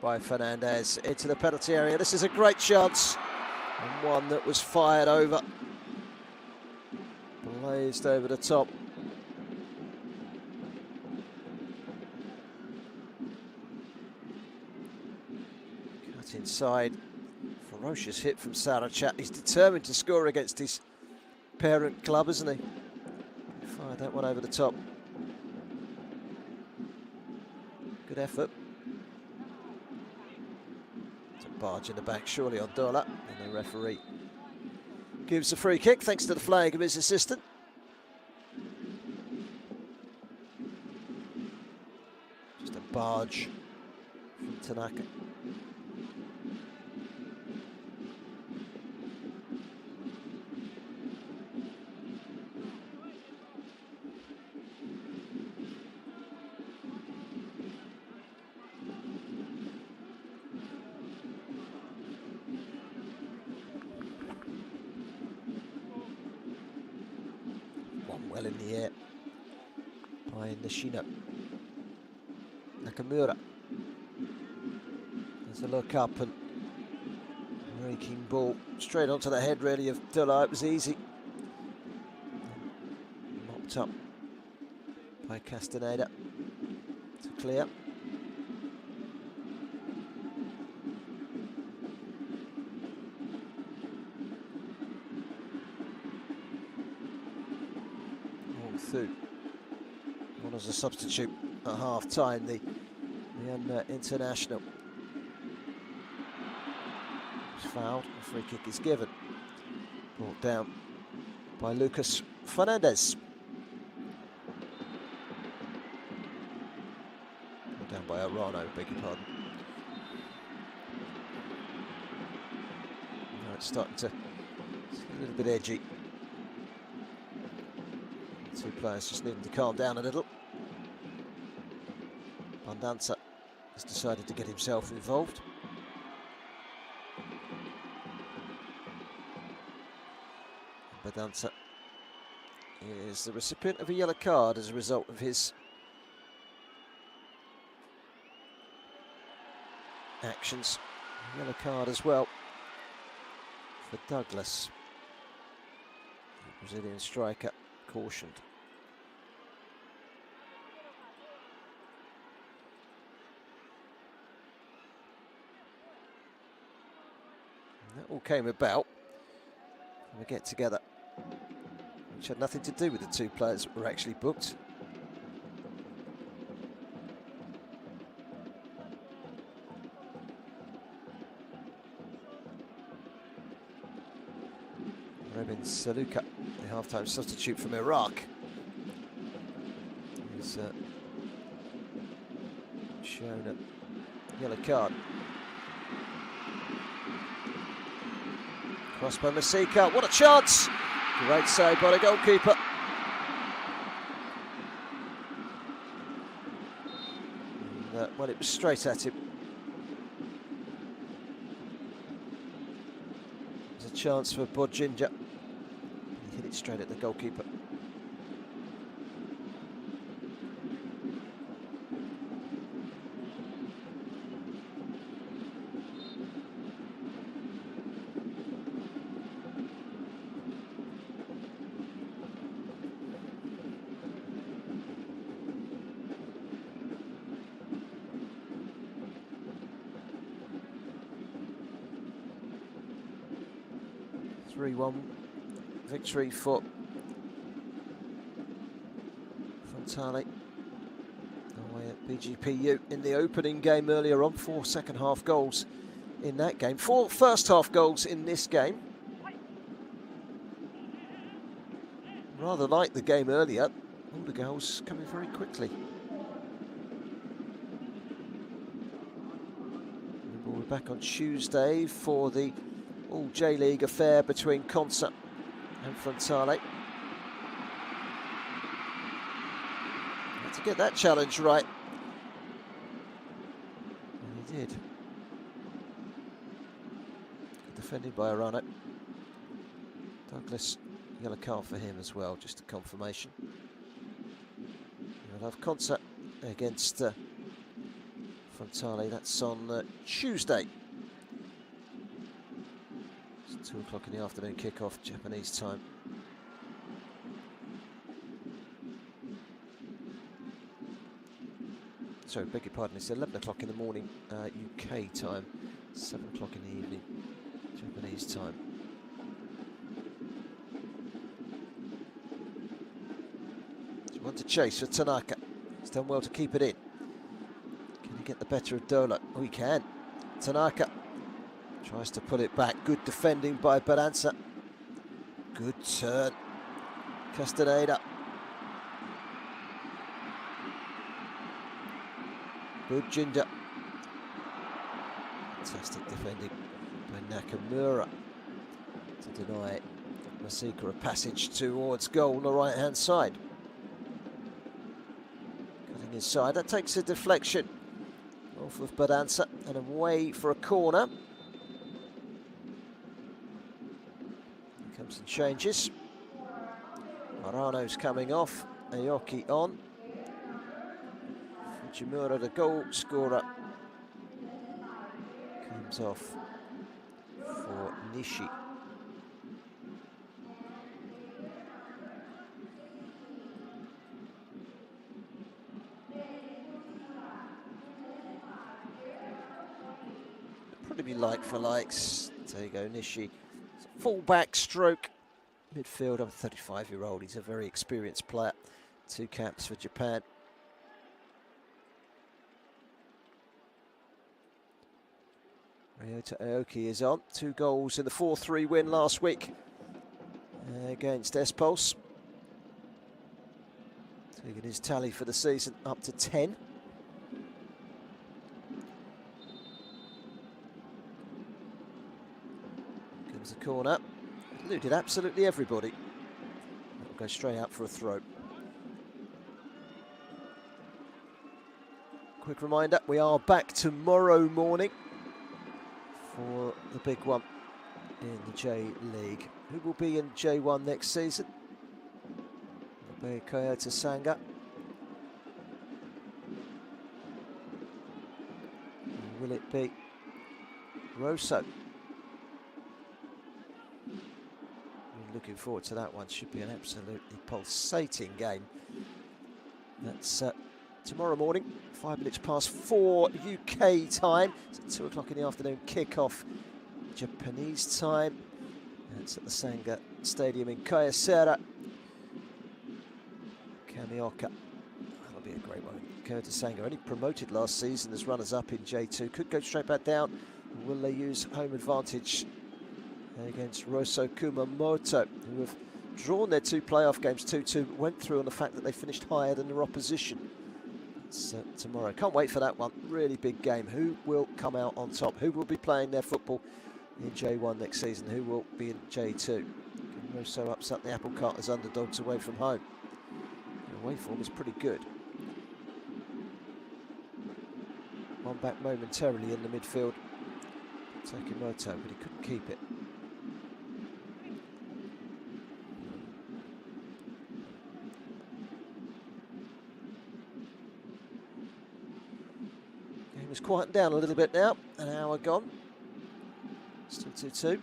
By Fernandez into the penalty area. This is a great chance, and one that was fired over, blazed over the top. Cut inside, ferocious hit from Sarachat. He's determined to score against his parent club, isn't he? Fired that one over the top. Good effort. Barge in the back, surely on Dola, and the referee gives a free kick thanks to the flag of his assistant. Just a barge from Tanaka. Well in the air by Nishino. Nakamura. There's a look up and raking ball straight onto the head really of Dula. It was easy. Mopped up by Castaneda to clear. Through. On as a substitute at half-time, the international. He's fouled, a free kick is given. Brought down by Lucas Fernandez. Brought down by Arano, beg your pardon. Now it's starting to, it's a little bit edgy. Two players just needing to calm down a little. Bandanza has decided to get himself involved. Bandanza is the recipient of a yellow card as a result of his actions. Yellow card as well for Douglas. The Brazilian striker cautioned. And that all came about from a get together, which had nothing to do with the two players that were actually booked. Rebin Saluka, the half-time substitute from Iraq, he's shown a yellow card. Cross by Masika, what a chance! Great save by the goalkeeper. And, well, it was straight at him. There's a chance for Bodjinja. He hit it straight at the goalkeeper. Victory for Fontale away at BGPU in the opening game earlier on. 4 second-half goals in that game. 4 first-half goals in this game. Rather like the game earlier. All the goals coming very quickly. We're back on Tuesday for the all J-League affair between Consa and Fontale. Had to get that challenge right. And he did. Good defending by Arano. Douglas, yellow card for him as well, just a confirmation. We'll have Consa against Fontale. That's on Tuesday. 2 o'clock in the afternoon kickoff, Japanese time. Sorry, beg your pardon, it's 11 o'clock in the morning, UK time, 7 o'clock in the evening, Japanese time. So one to chase for Tanaka. He's done well to keep it in. Can he get the better of Dola? Oh, he can. Tanaka tries to pull it back. Good defending by Baranza. Good turn. Castaneda. Bujinda. Fantastic defending by Nakamura to deny Masika a passage towards goal on the right-hand side. Cutting inside. That takes a deflection off of Baranza and away for a corner. Some changes. Arano's coming off. Aoki on. Fujimura, the goal scorer, comes off for Nishi. Probably be like for likes. There you go, Nishi. Full-back stroke midfielder, 35-year-old. He's a very experienced player. 2 caps for Japan. Ryota Aoki is on. 2 goals in the 4-3 win last week against Espos. Taking his tally for the season up to 10. Comes the corner. Eluded absolutely everybody. That'll go straight out for a throw. Quick reminder, we are back tomorrow morning for the big one in the J-League. Who will be in J1 next season? It'll be Kyoto Sanga. Or will it be Rosso? looking forward to that one. Should be an absolutely pulsating game. That's tomorrow morning, 5 minutes past 4 UK time. It's at 2 o'clock in the afternoon kick-off Japanese time. It's at the Sanga Stadium in Kyocera. Kamioka. That'll be a great one. Kyoto Sanga only promoted last season as runners-up in J2. Could go straight back down. Will they use home advantage against Rosso Kumamoto, who have drawn their 2 playoff games 2-2, went through on the fact that they finished higher than their opposition. It's tomorrow. Can't wait for that one. Really big game. Who will come out on top? Who will be playing their football in J1 next season? Who will be in J2? Rosso upset the apple cart as underdogs away from home. The away form is pretty good. One back momentarily in the midfield. Takimoto, but he couldn't keep it. Game has quietened down a little bit now. An hour gone. Still 2-2.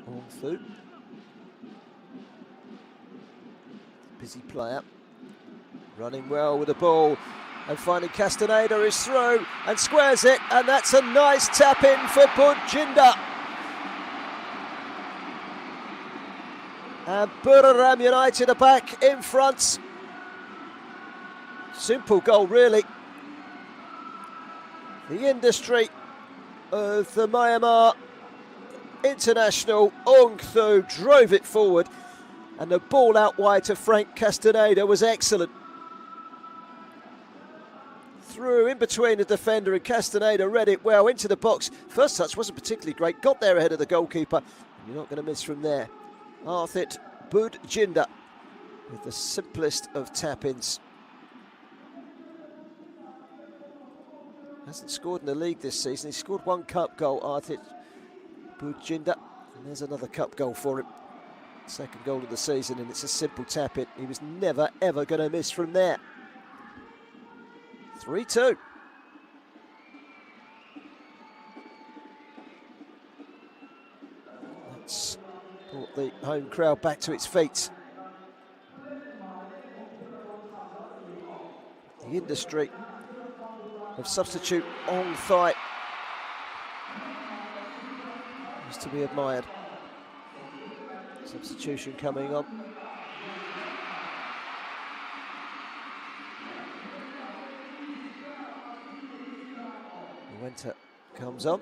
On foot. Busy player. Running well with the ball. And finding Castaneda is through and squares it, and that's a nice tap in for Bujinda. And Buriram United are back in front. Simple goal, really. The industry of the Myanmar international, Ong Thu, drove it forward, and the ball out wide to Frank Castaneda was excellent. Through in between the defender, and Castaneda read it well into the box. First touch wasn't particularly great, got there ahead of the goalkeeper, and you're not going to miss from there. Arthit Bujinda with the simplest of tap-ins. Hasn't scored in the league this season. He scored 1 cup goal, Arthit Bujinda, and there's another cup goal for him. Second goal of the season, and it's a simple tap-in. He was never ever going to miss from there. 3-2. That's brought the home crowd back to its feet. The industry of substitute Ong Thu is to be admired. Substitution coming on. Winter comes on.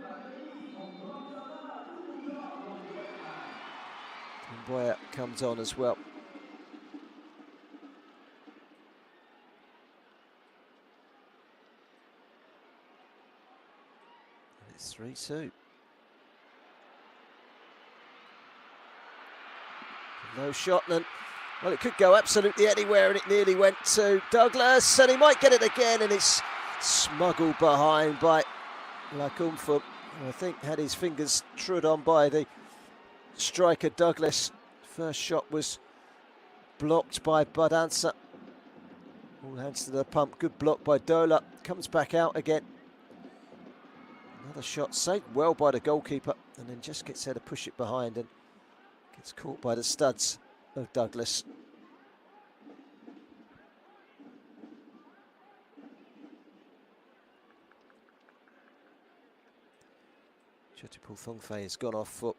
Boya comes on as well. And it's 3-2. No shot, and well, it could go absolutely anywhere, and it nearly went to Douglas, and he might get it again, and it's smuggled behind by Lakumfu, who I think had his fingers trod on by the striker Douglas. First shot was blocked by Badansa. All hands to the pump. Good block by Dola. Comes back out again. Another shot saved well by the goalkeeper, and then just gets there to push it behind and gets caught by the studs of Douglas. Chetipul Thongfei has gone off foot.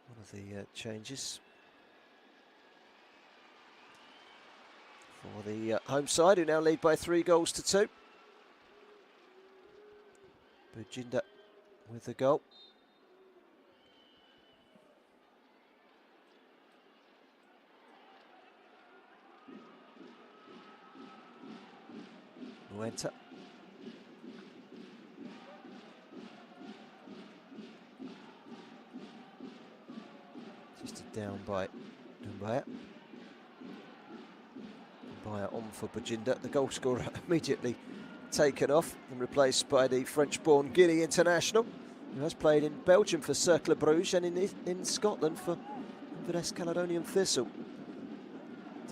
One of the changes for the home side, who now lead by 3-2. Bujinda with the goal. Muenta. Down by Dumbaya. Dumbaya on for Bujinda. The goal scorer immediately taken off and replaced by the French-born Guinea international, who has played in Belgium for Cercle Bruges and in Scotland for Inverness Caledonian Thistle.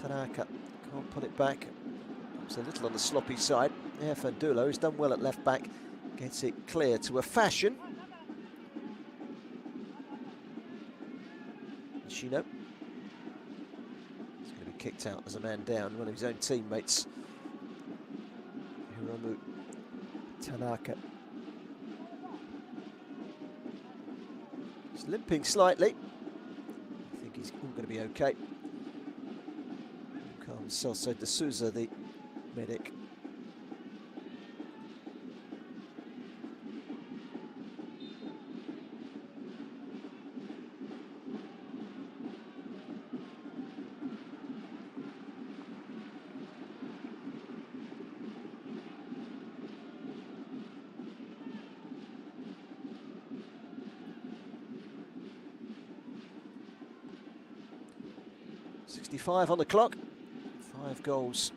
Tanaka can't put it back. It's a little on the sloppy side. Fandulo, who's done well at left back, Gets it clear to a Fashion. Shino. He's going to be kicked out as a man down, one of his own teammates. Hiromu Tanaka. He's limping slightly. I think he's all going to be okay. Comes Celso de Souza, the medic. .65 on the clock. 5 goals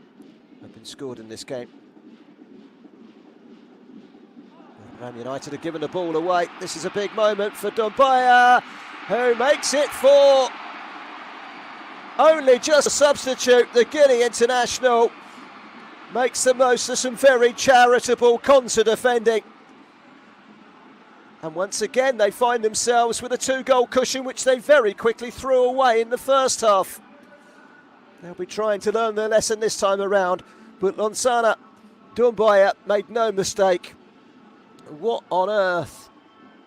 have been scored in this game. Buriram United have given the ball away. This is a big moment for Dumbaya, who makes it for only just a substitute. The Guinea international makes the most of some very charitable Consa defending. And once again, they find themselves with a 2-goal cushion, which they very quickly threw away in the first half. They'll be trying to learn their lesson this time around, but Lonsana Dumbaya made no mistake. What on earth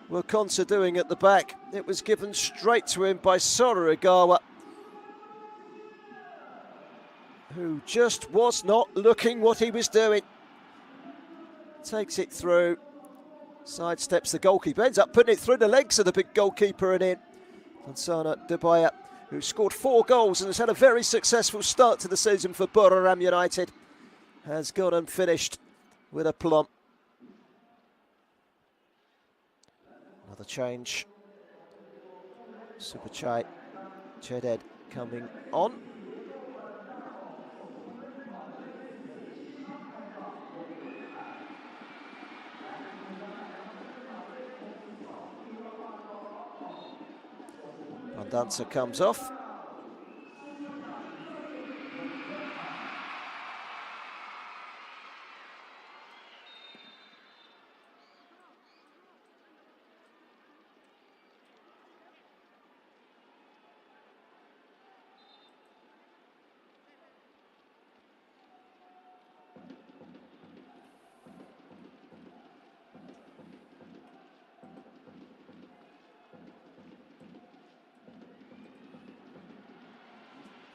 were Consa doing at the back? It was given straight to him by Sorarigawa, who just was not looking what he was doing. Takes it through, sidesteps the goalkeeper, ends up putting it through the legs of the big goalkeeper and in. Lonsana Dumbaya, who scored 4 goals and has had a very successful start to the season for Buriram United, has gone and finished with a plump. Another change. Superchai Cheded coming on. Dancer comes off.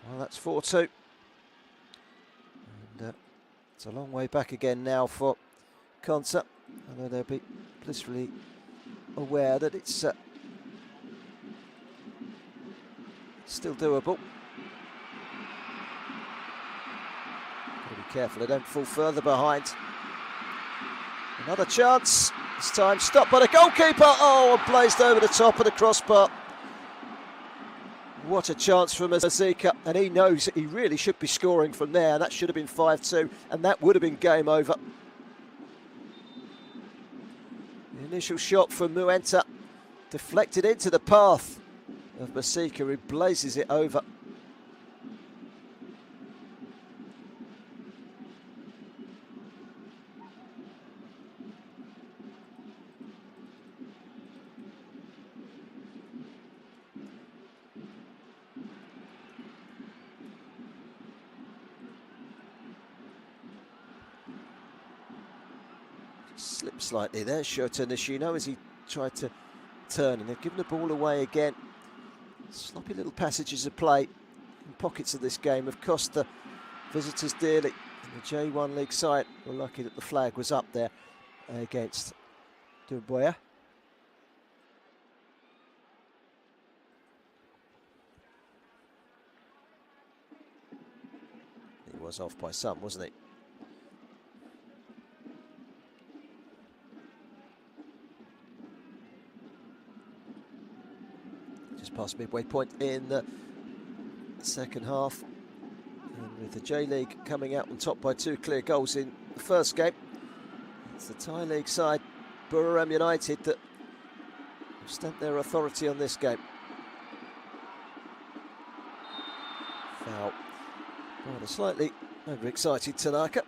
Well, that's 4-2. And it's a long way back again now for Consa, although they'll be blissfully aware that it's still doable. Gotta be careful they don't fall further behind. Another chance, this time stopped by the goalkeeper. Oh, and blazed over the top of the crossbar. What a chance from Azika, and he knows that he really should be scoring from there. That should have been 5-2, and that would have been game over. The initial shot from Muenta deflected into the path of Masika, who blazes it over. Slipped slightly there, Shota Nishino, as he tried to turn, and they've given the ball away again. Sloppy little passages of play in pockets of this game have cost the visitors dearly. And the J1 League side were lucky that the flag was up there against Duboya. He was off by some, wasn't he? Just past midway point in the second half, and with the J-League coming out on top by 2 clear goals in the first game, it's the Thai League side, Buriram United, that have stamped their authority on this game. Foul by a slightly overexcited Tanaka.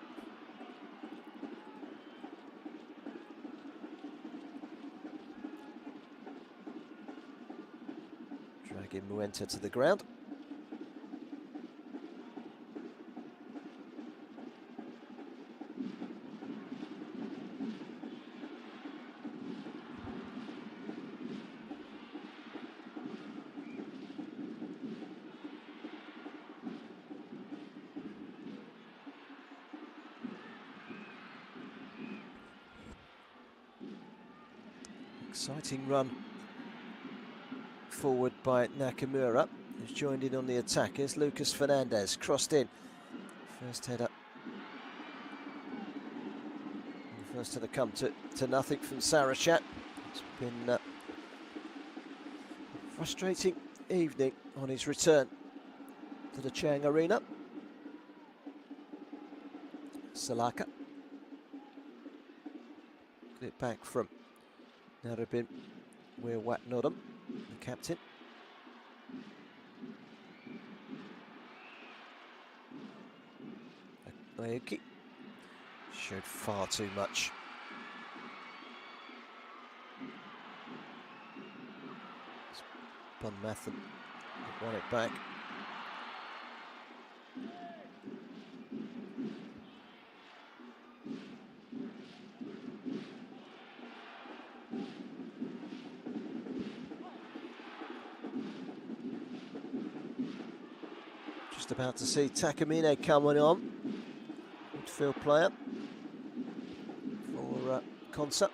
Kim Muenta to the ground. Exciting run forward by Nakamura, who's joined in on the attackers. Lucas Fernandez crossed in. First header. First header come to nothing from Sarachat. It's been a frustrating evening on his return to the Chang Arena. Salaka. Get it back from Narabin Wirwatnodam, the captain. Naoki showed far too much. Bunmathan won it back. Just about to see Takamine coming on. Midfield player for Consa.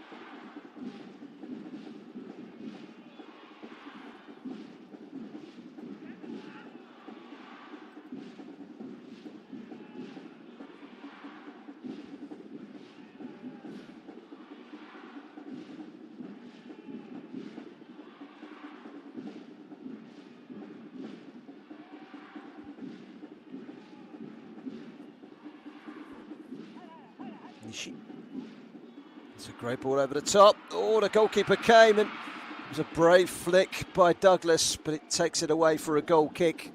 It's a great ball over the top. Oh, the goalkeeper came, and it was a brave flick by Douglas, but it takes it away for a goal kick.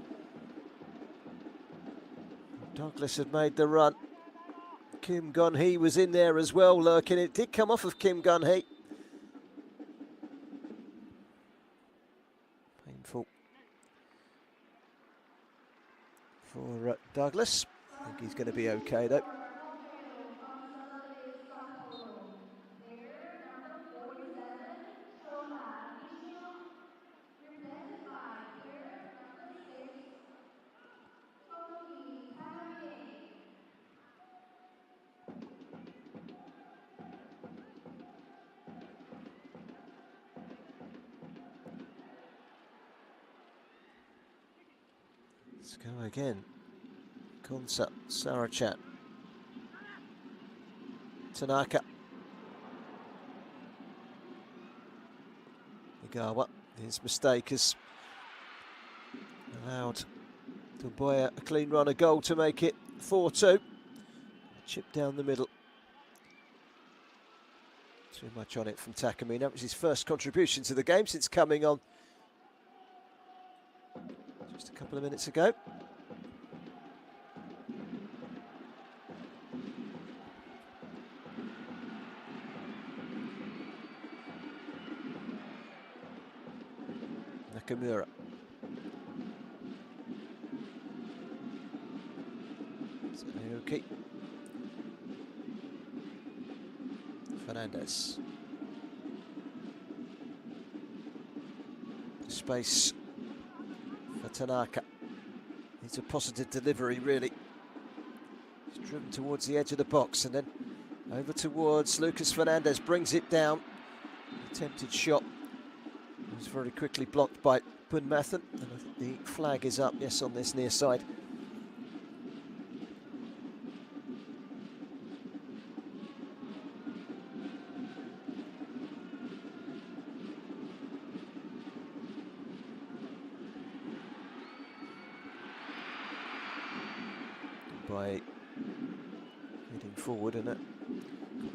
Douglas had made the run. Kim Gun-hee was in there as well, lurking. It did come off of Kim Gun-hee. Painful for Douglas. I think he's going to be okay though. Let's go again. Konsa, Sarachat, Tanaka, Igawa. His mistake has allowed Duboya a clean run, a goal to make it 4-2. Chip down the middle. Too much on it from Takamine. That was his first contribution to the game since coming on just a couple of minutes ago. Nakamura. Okay. Fernandez. Space for Tanaka. Needs a positive delivery, really. He's driven towards the edge of the box and then over towards Lucas Fernandez. Brings it down. Attempted shot was very quickly blocked by Bunmathan. And I think the flag is up, yes, on this near side. By heading forward and got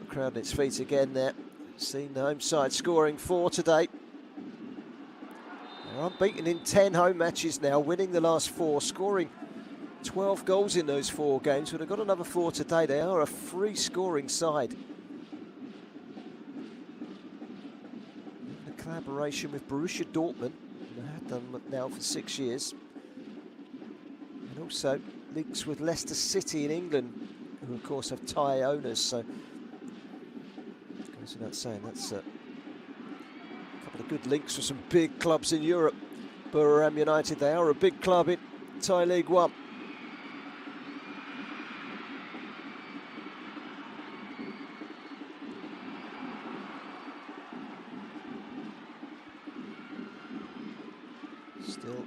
the crowd on its feet again there. Seen the home side scoring 4 today. They're unbeaten in 10 home matches now, winning the last 4, scoring 12 goals in those 4 games. But they've got another 4 today. They are a free scoring side. In a collaboration with Borussia Dortmund. They had done now for 6 years. And also links with Leicester City in England, who of course have Thai owners, so goes without saying that's a couple of good links for some big clubs in Europe. Buriram United, they are a big club in Thai League One. Still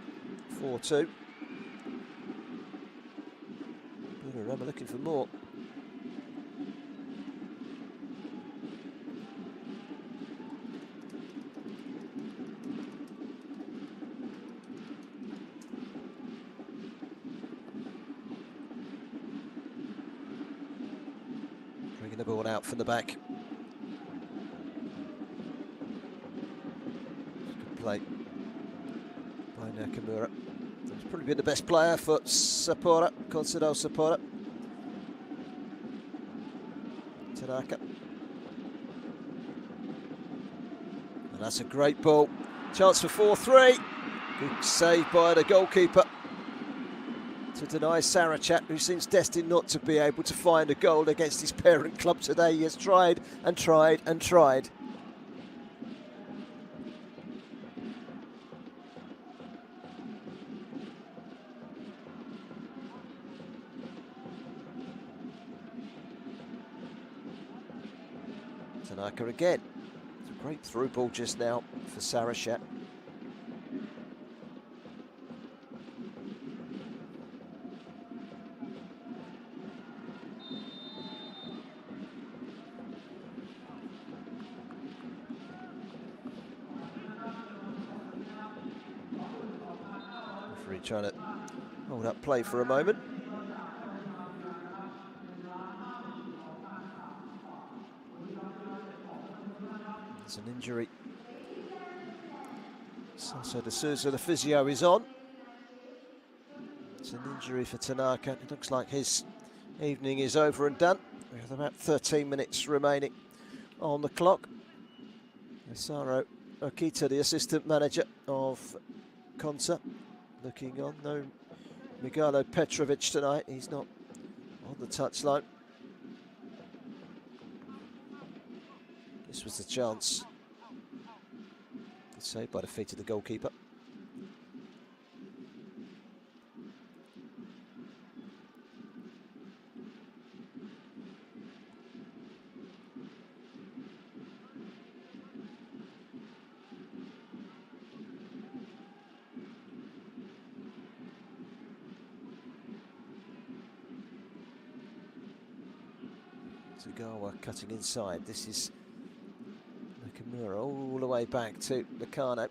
4-2. Buriram are looking for more. Bringing the ball out from the back. Good play by Nakamura. He's probably been the best player for Sapporo, Consadole Sapporo. Tanaka. And that's a great ball. Chance for 4-3. Good save by the goalkeeper to deny Sarachat, who seems destined not to be able to find a goal against his parent club today. He has tried and tried and tried. Tanaka again. It's a great through ball just now for Sarachat. Referee trying to hold up play for a moment. There's an injury. So de Souza, the physio, is on. It's an injury for Tanaka. It looks like his evening is over and done. We have about 13 minutes remaining on the clock. Isaro Okita, the assistant manager of Consa, looking on. No Migalo Petrovic tonight. He's not on the touchline. This was the chance. Good save by the feet of the goalkeeper. Tagawa cutting inside. This is Nakamura all the way back to Nakano.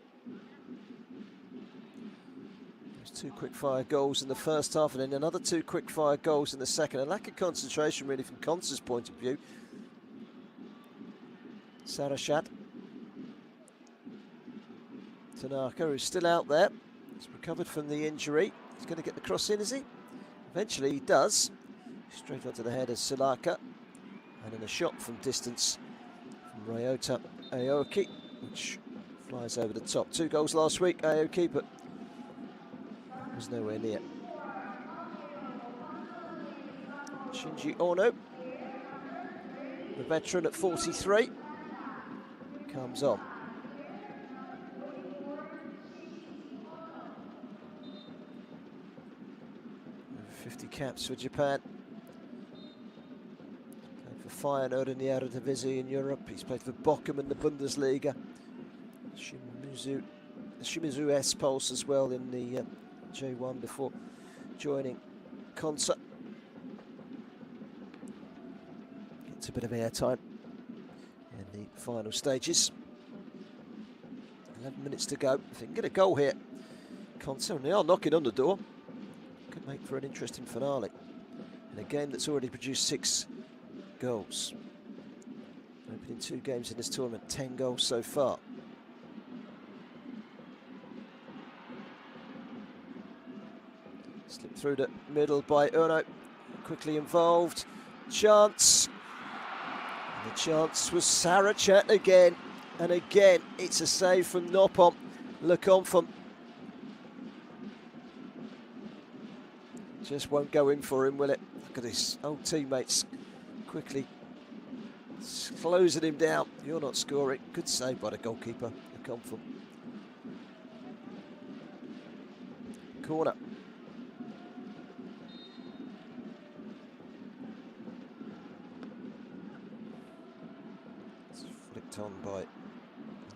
There's 2 quick-fire goals in the first half and then another 2 quick-fire goals in the second. A lack of concentration really from Consa's point of view. Sarachat. Tanaka, who's still out there. He's recovered from the injury. He's going to get the cross in, is he? Eventually he does. Straight onto the head of Silaka. And then a shot from distance from Ryota Aoki, which flies over the top. 2 goals last week, Aoki, but was nowhere near. Shinji Ono, the veteran at 43, comes on. 50 caps for Japan. Feyenoord in the Eredivisie in Europe. He's played for Bochum in the Bundesliga. Shimizu S-Pulse as well in the J1 before joining Consa. Gets a bit of airtime in the final stages. 11 minutes to go. If they can get a goal here, Consa, and they are knocking on the door, could make for an interesting finale in a game that's already produced 6 goals. Opening 2 games in this tournament, 10 goals so far. Slipped through the middle by Uno, quickly involved. Chance. And the chance was Sarachat again. And again, it's a save from Nopom Lekomfom. just won't go in for him, will it? Look at his old teammates quickly closing him down. You're not scoring. Good save by the goalkeeper. The confident. Corner. It's flicked on by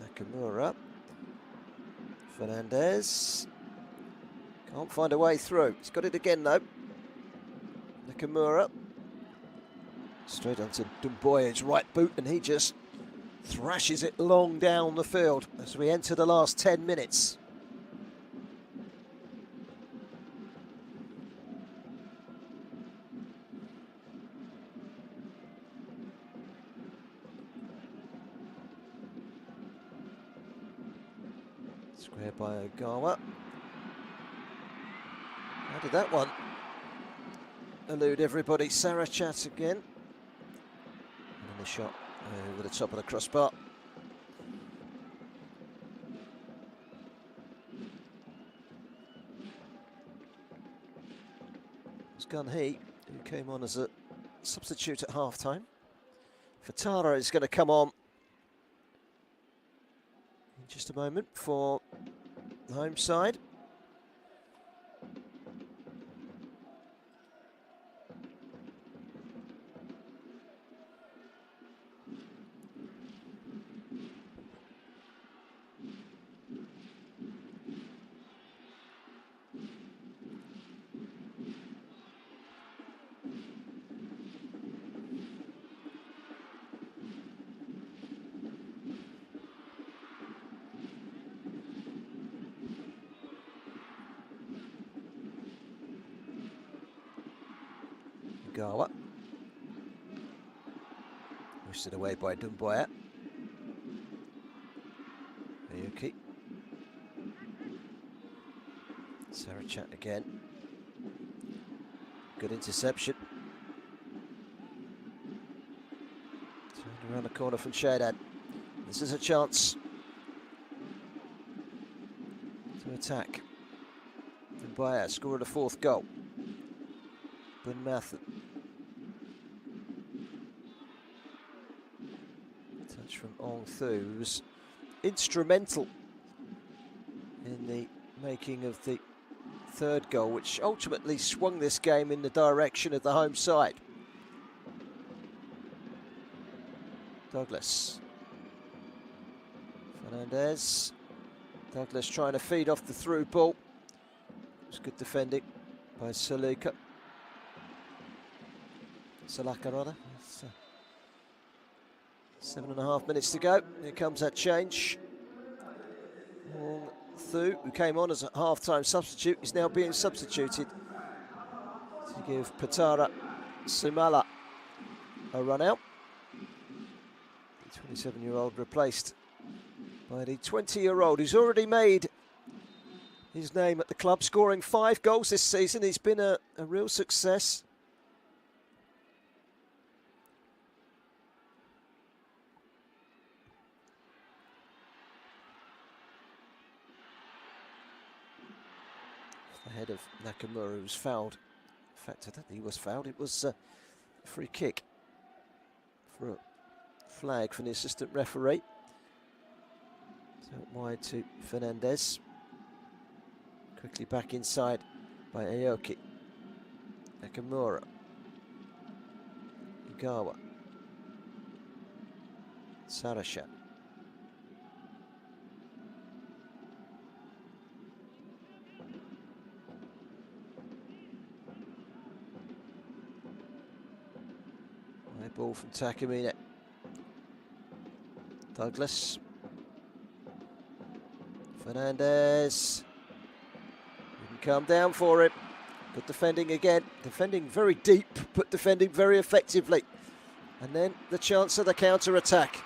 Nakamura. Fernandez. Can't find a way through. He's got it again though. Nakamura. Straight onto Dumboya's right boot, and he just thrashes it long down the field as we enter the last 10 minutes. Square by Ogawa. How did that one elude everybody? Sarachat again. And then the shot over the top of the crossbar. It was Gunhee who came on as a substitute at half-time. Fatara is going to come on in just a moment for the home side. Gawa. Pushed away by Dumboya. Ayuki. Sarachat again. Good interception. Turned around the corner from Shadad. This is a chance to attack. Dumboya scored a 4th goal. Bunmathan. Touch from Ong Thu, who was instrumental in the making of the 3rd goal, which ultimately swung this game in the direction of the home side. Douglas. Fernandez. Douglas trying to feed off the through ball. It was good defending by Salika. Salaka rather. 7.5 minutes to go. Here comes that change. Wong Thu, who came on as a half-time substitute, is now being substituted to give Patara Sumala a run out. The 27-year-old replaced by the 20-year-old who's already made his name at the club, scoring 5 goals this season. He's been a real success. Ahead of Nakamura, who was fouled. In fact, I don't think he was fouled. It was a free kick for a flag from the assistant referee. So wide to Fernandez. Quickly back inside by Aoki. Nakamura. Igawa. Sarasha. Ball from Takamine. Douglas. Fernandez. Didn't come down for him. Good defending again. Defending very deep, but defending very effectively. And then the chance of the counter-attack.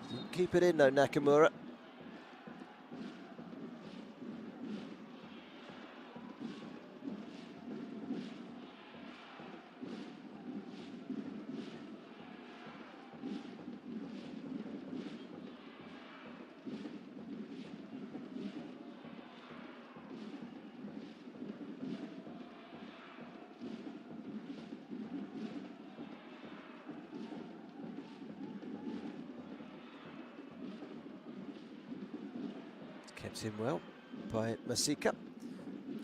Didn't keep it in though, Nakamura. Kept in well by Masika.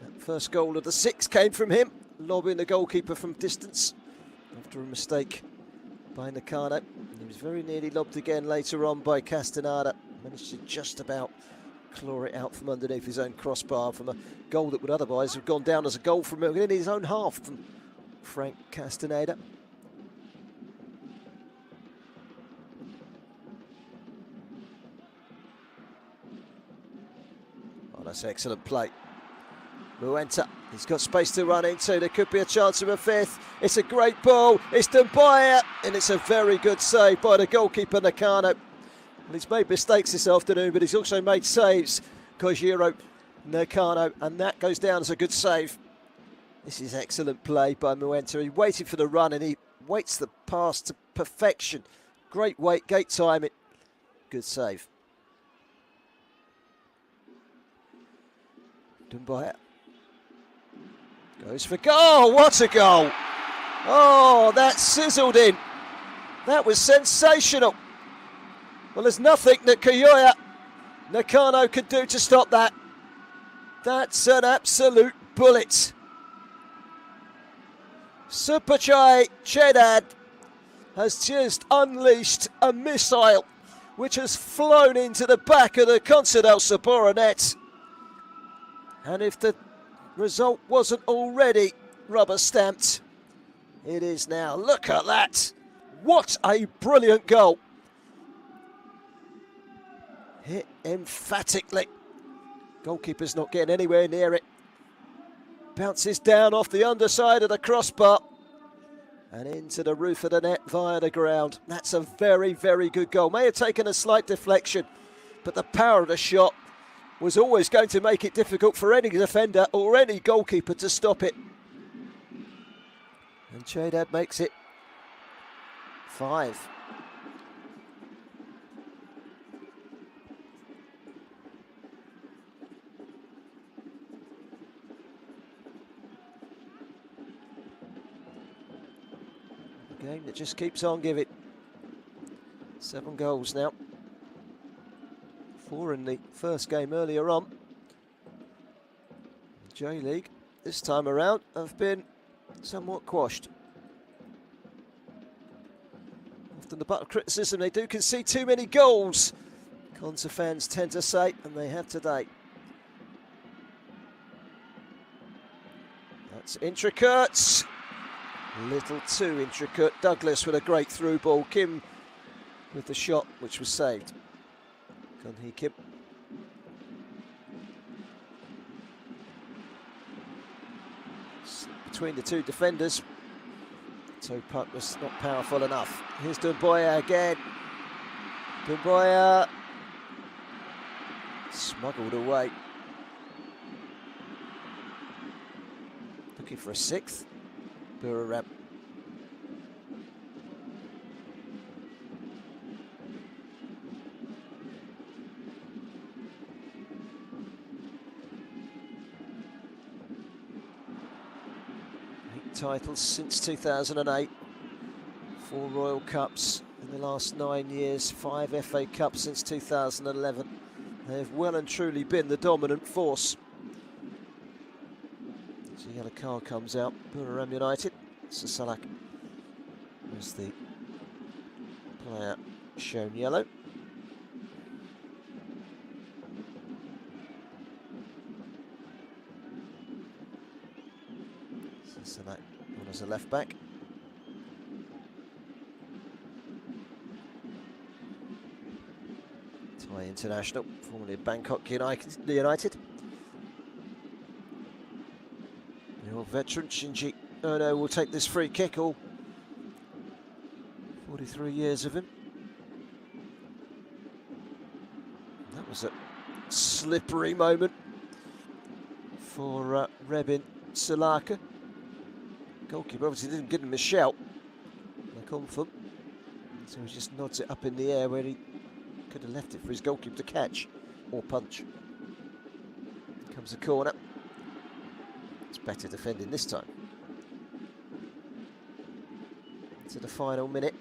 That first goal of the 6 came from him, lobbing the goalkeeper from distance after a mistake by Nakano. He was very nearly lobbed again later on by Castaneda. Managed to just about claw it out from underneath his own crossbar from a goal that would otherwise have gone down as a goal from within his own half from Frank Castaneda. Oh, that's excellent play. Muenta, he's got space to run into. There could be a chance of a 5th. It's a great ball. It's Dumbaya, and it's a very good save by the goalkeeper, Nakano. Well, he's made mistakes this afternoon, but he's also made saves, Kojiro Nakano, and that goes down as a good save. This is excellent play by Muenta. He waited for the run, and he waits the pass to perfection. Great weight, great timing. Good save. Dumbaya goes for goal. What a goal! Oh, that sizzled in. That was sensational. Well, there's nothing that Kiyoya Nakano could do to stop that. That's an absolute bullet. Superchai Chedad has just unleashed a missile which has flown into the back of the Consadole Sapporo net. And if the result wasn't already rubber stamped, it is now. Look at that. What a brilliant goal. Hit emphatically. Goalkeeper's not getting anywhere near it. Bounces down off the underside of the crossbar and into the roof of the net via the ground. That's a very, very good goal. May have taken a slight deflection, but the power of the shot was always going to make it difficult for any defender or any goalkeeper to stop it. And Chedad makes it 5. A game that just keeps on giving. 7 goals now. 4 in the first game earlier on. J-League this time around have been somewhat quashed. Often the butt of criticism, they do concede too many goals, Consa fans tend to say, and they have today. That's intricate. A little too intricate. Douglas with a great through ball. Kim with the shot, which was saved. Gun-hee Kim. Between the two defenders, toe puck was not powerful enough. Here's Dumboya again. Dumboya smuggled away. Looking for a 6th. Buriram. Titles since 2008, 4 Royal Cups in the last 9 years, 5 FA Cups since 2011. They have well and truly been the dominant force. So the yellow card comes out. Buriram United. Sasalak was the player shown yellow. So that one as a left back. Thai international, formerly of Bangkok United. The old veteran Shinji Ono will take this free kick. All 43 years of him. That was a slippery moment for Rebin Salaka. Goalkeeper obviously didn't give him a shout, like Onfum, so he just nods it up in the air where he could have left it for his goalkeeper to catch or punch. Here comes the corner. It's better defending this time. To the final minute.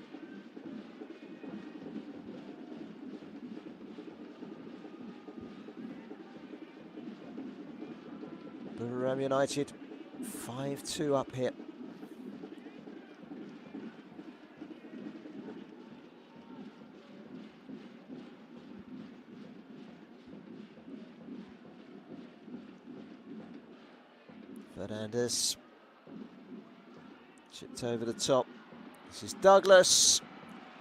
Buriram United 5-2 up here. Fernandez chipped over the top. This is Douglas.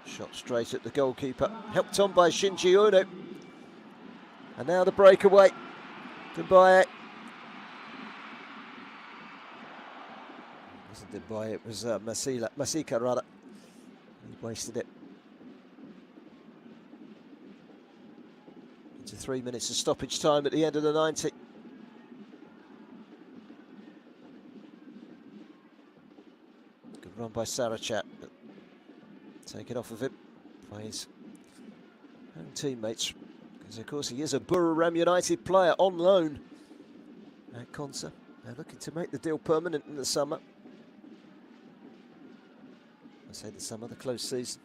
Shot straight at the goalkeeper. Helped on by Shinji Uno. And now the breakaway. Dubai. It wasn't Dubai, it was Masika rather. He wasted it. Into 3 minutes of stoppage time at the end of the 90. Good run by Sarachat, but taken off of him by his own teammates. Because of course he is a Buriram United player on loan at Consa. They're looking to make the deal permanent in the summer. I say the summer, the close season.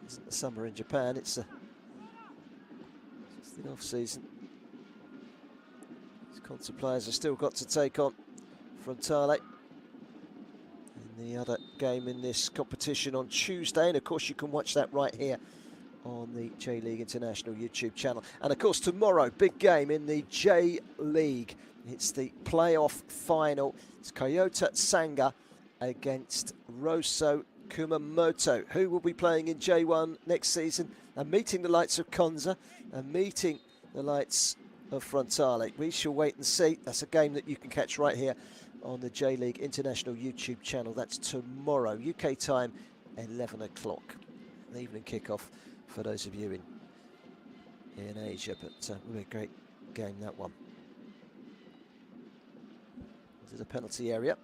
It isn't the summer in Japan, it's the off season. These Consa players have still got to take on Frontale in the other game in this competition on Tuesday. And of course you can watch that right here on the J.League International YouTube channel. And of course tomorrow, big game in the J.League. It's the playoff final. It's Kyoto Sanga against Rosso Kumamoto, who will be playing in J1 next season and meeting the likes of Konza and meeting the likes of Frontale. We shall wait and see. That's a game that you can catch right here on the J.League International YouTube channel. That's tomorrow, UK time, 11 o'clock. An evening kickoff for those of you in Asia, but will be a great game, that one. Into the penalty area.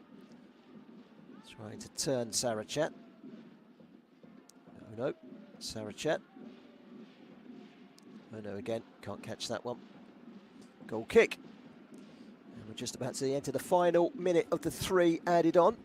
Trying to turn Sarachat. Oh no, Sarachat. Oh no, again, can't catch that one. Goal kick. And we're just about to enter the final minute of the 3 added on.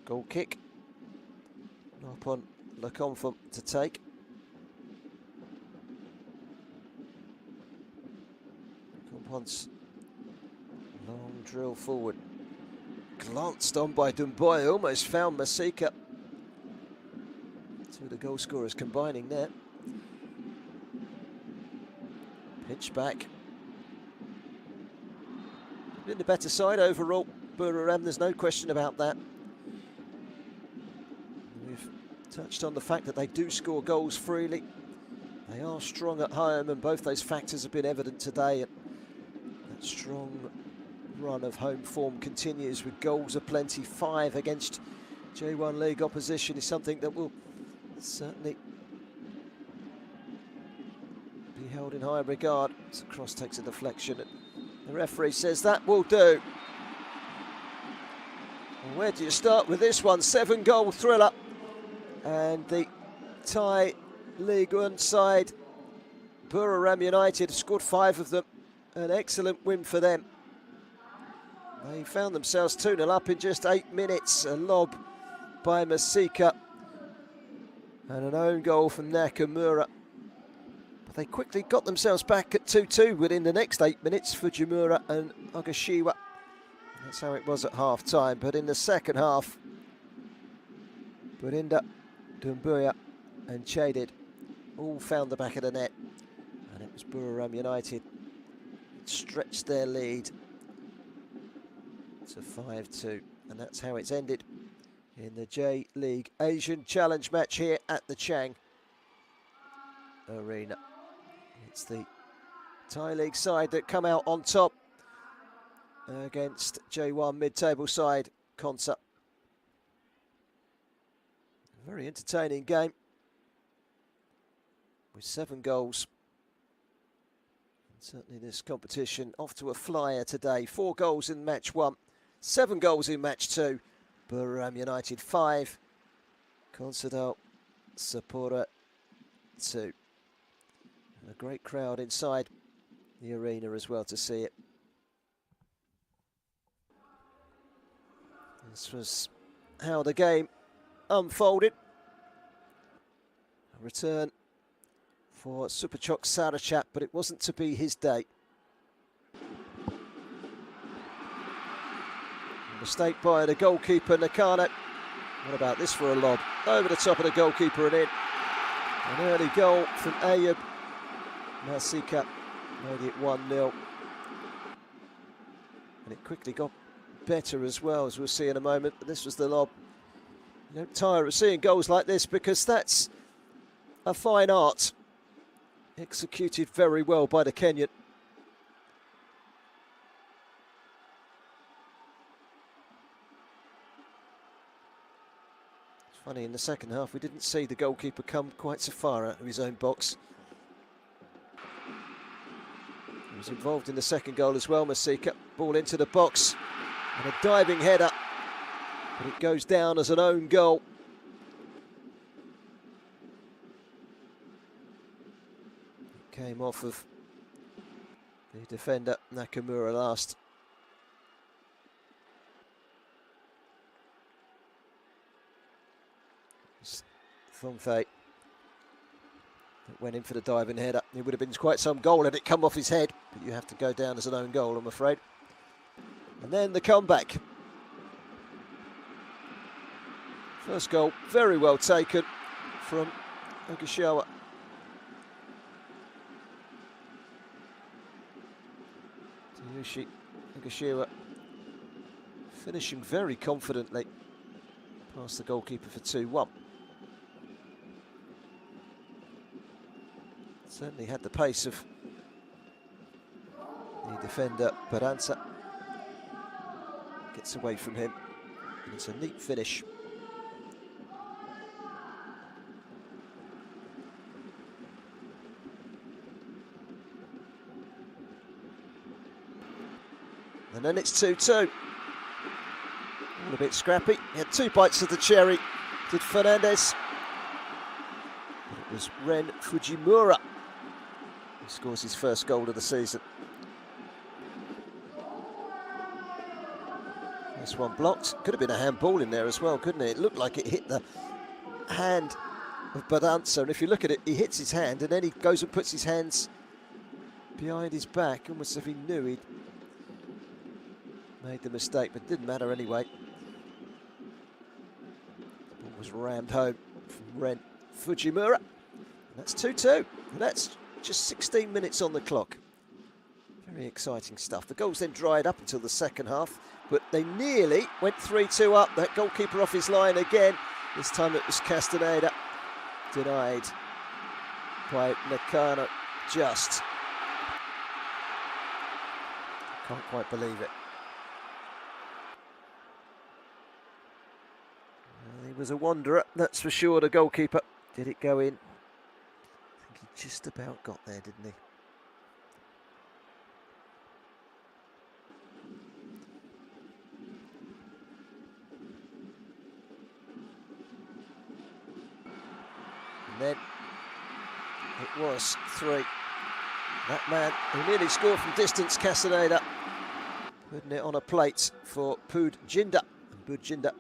Goal kick. Up on Leconfort to take. Once long drill forward, glanced on by Dumboy, almost found Masika. Two of the goal scorers combining there. Pitch back. Been the better side overall, Buriram, there's no question about that. We've touched on the fact that they do score goals freely. They are strong at home, and both those factors have been evident today. Strong run of home form continues with goals aplenty. 5 against J1 League opposition is something that will certainly be held in high regard. So Cross takes a deflection. The referee says that will do. Well, where do you start with this one? 7-goal thriller. And the Thai League One side, Buriram United, have scored 5 of them. An excellent win for them. They found themselves 2-0 up in just 8 minutes. A lob by Masika and an own goal from Nakamura. But they quickly got themselves back at 2-2 within the next 8 minutes for Fujimura and Ogashiwa. That's how it was at half-time. But in the second half, Burinda, Dumbuya and Chadid all found the back of the net. And it was Buriram United stretched their lead to 5-2, and that's how it's ended in the J.League Asian Challenge match here at the Chang Arena. It's the Thai League side that come out on top against J1 mid-table side Consa. A very entertaining game with 7 goals. Certainly this competition off to a flyer today. 4 goals in match 1, 7 goals in match 2. Buriram United 5, Consadole, Sapporo 2. And a great crowd inside the arena as well to see it. This was how the game unfolded. A return for Superchok Sarachap, but it wasn't to be his day. A mistake by the goalkeeper, Nakano. What about this for a lob? Over the top of the goalkeeper and in. An early goal from Ayub. Masika made it 1-0. And it quickly got better as well, as we'll see in a moment. But this was the lob. You don't tire of seeing goals like this, because that's a fine art. Executed very well by the Kenyan. It's funny, in the second half we didn't see the goalkeeper come quite so far out of his own box. He was involved in the second goal as well, Masika. Ball into the box and a diving header, but it goes down as an own goal. Came off of the defender Nakamura last. Thongfei that went in for the diving header. It would have been quite some goal had it come off his head, but you have to go down as an own goal, I'm afraid. And then the comeback. First goal, very well taken from Ogashiwa. Yushi Ogashiwa finishing very confidently past the goalkeeper for 2-1. Certainly had the pace of the defender, Baranza. Gets away from him. And it's a neat finish. And then it's 2-2. All a bit scrappy. He had 2 bites of the cherry, did Fernandez. But it was Ren Fujimura who scores his first goal of the season. This one blocked. Could have been a handball in there as well, couldn't it? It looked like it hit the hand of Badanza. And if you look at it, he hits his hand and then he goes and puts his hands behind his back, almost as if he knew he'd made the mistake, but it didn't matter anyway. The ball was rammed home from Ren Fujimura. And that's 2-2. And that's just 16 minutes on the clock. Very exciting stuff. The goals then dried up until the second half, but they nearly went 3-2 up. That goalkeeper off his line again. This time it was Castaneda. Denied by Nakano. Just. Can't quite believe it. He was a wanderer, that's for sure, the goalkeeper. Did it go in? I think he just about got there, didn't he? And then it was 3. That man who nearly scored from distance, Castaneda, putting it on a plate for Pudjinda. And Pudjinda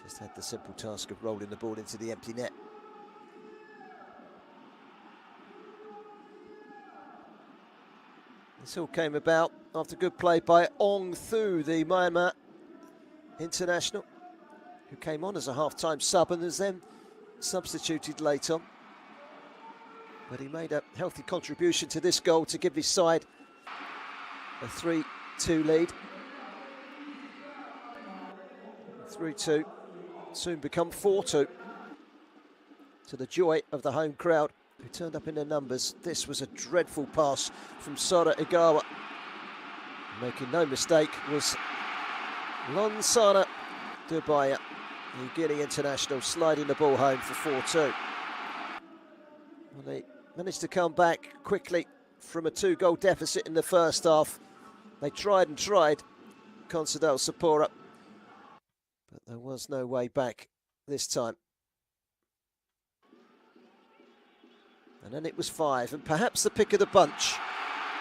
just had the simple task of rolling the ball into the empty net. This all came about after good play by Ong Thu, the Myanmar international, who came on as a half-time sub and was then substituted late on. But he made a healthy contribution to this goal to give his side a 3-2 lead. 3-2. Soon become 4-2, to the joy of the home crowd who turned up in their numbers. This was a dreadful pass from Sora Igawa. Making no mistake was Lonsana Dubaya, the Guinea international, sliding the ball home for 4-2. Well, they managed to come back quickly from a 2-goal deficit in the first half. They tried and tried, Consadole Sapporo, but there was no way back this time. And then it was 5, and perhaps the pick of the bunch.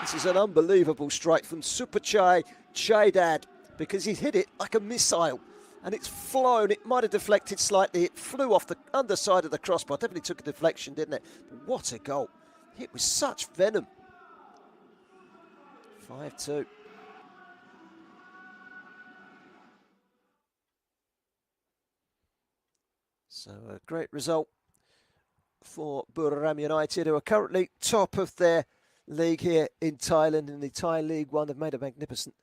This is an unbelievable strike from Superchai Chaidad. because he's hit it like a missile and it's flown. It might have deflected slightly. It flew off the underside of the crossbar. Definitely took a deflection, didn't it? But what a goal. Hit with such venom. 5-2. So a great result for Buriram United, who are currently top of their league here in Thailand in the Thai League One. They've made a magnificent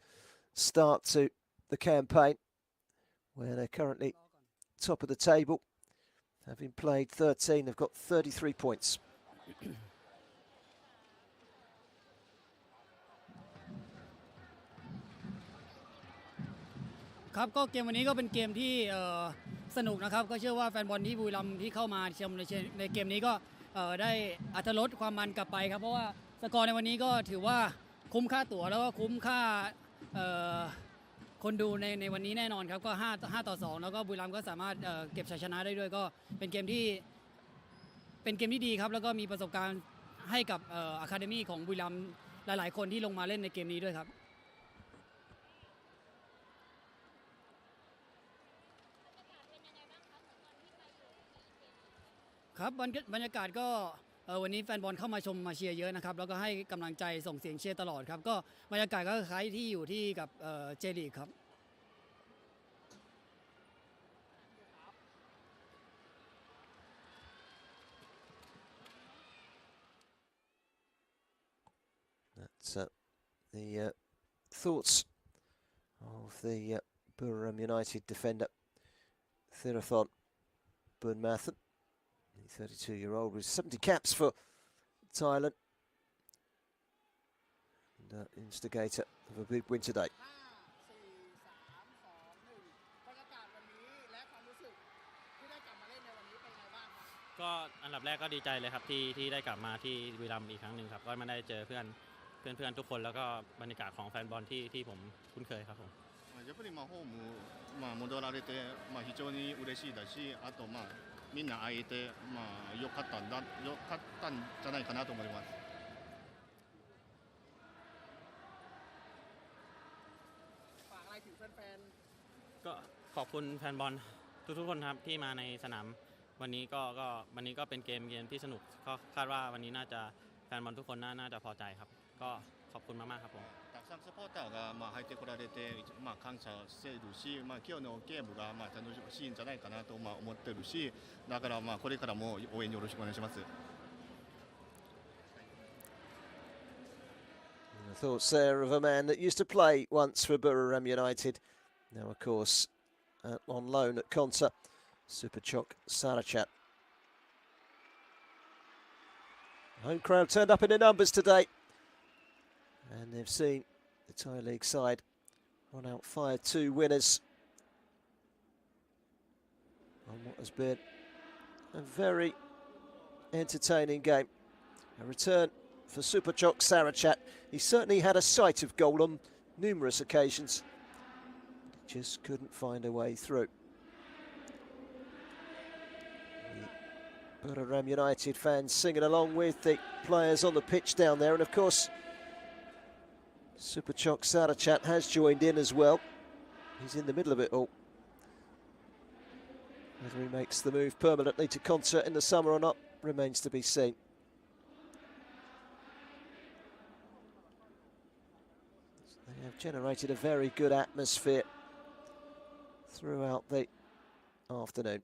start to the campaign, where they're currently top of the table. Having played 13, they've got 33 points. ครับก็เกมวันนี้ก็เป็นเกมที่สนุกนะครับก็เชื่อว่าแฟนบอลที่บุรีรัมย์ที่เข้ามาชมในเกมนี้ก็ได้อรรถรสความมันกลับไปครับเพราะว่าสกอร์ในวันนี้ก็ถือว่าคุ้มค่าตั๋วแล้วก็คุ้มค่าคนดูในวันนี้แน่นอนครับก็5-2แล้วก็บุรีรัมย์ก็สามารถเก็บชัยชนะได้ด้วยก็เป็นเกมที่ดีครับแล้วก็มีประสบการณ์ให้กับอะคาเดมี่ของบุรีรัมย์หลายๆคนที่ลงมาเล่นในเกมนี้ด้วยครับครับบรรยากาศก็วันนี้แฟนบอลเข้ามาชมมาเชียร์เยอะนะครับแล้วก็ให้กำลังใจส่งเสียงเชียร์ตลอดครับก็บรรยากาศก็คล้ายที่อยู่ที่กับเจลีกครับ That's the thoughts of the Buriram United defender Thirathon Bunmathan, the 32-year-old with 70 caps for Thailand and instigator of a big win today. ก็อันดับแรกก็ดีใจเลยครับที่ได้กลับมาที่บุรีรัมย์อีกครั้งหนึ่งครับก็มาได้เจอเพื่อนทุกคนแล้วก็บรรยากาศของแฟนบอลที่ผมคุ้นเคยครับผมやっぱりホーム戻られて非常に嬉しいだし、あとみんな会えて良かったんじゃないかなと思います。ฝากอะไรถึงแฟนๆก็ขอบคุณแฟนบอลทุกคนครับที่มาในสนามวันนี้ก็เป็นเกมที่สนุกก็คาดว่าวันนี้น่าจะแฟนบอลทุกคนน่าจะพอใจครับก็ขอบคุณมากๆครับผมたくさんサポーターが入ってこられて感謝しているし、今日のゲームが楽しいんじゃないかなと思ってるし、だからこれからも応援よろしくお願いします。The thoughts there of a man that used to play once for Buriram United, now of course on loan at Consadole, Superchok Sarachat. Home crowd turned up in their numbers today, and they've seen the Thai League side run out 5-2 winners on what has been a very entertaining game. A return for Superchok Sarachat. He certainly had a sight of goal on numerous occasions, just couldn't find a way through. Buriram United fans singing along with the players on the pitch down there, and of course Superchok Sarachat has joined in as well. He's in the middle of it all. Whether he makes the move permanently to Consadole in the summer or not remains to be seen. They have generated a very good atmosphere throughout the afternoon.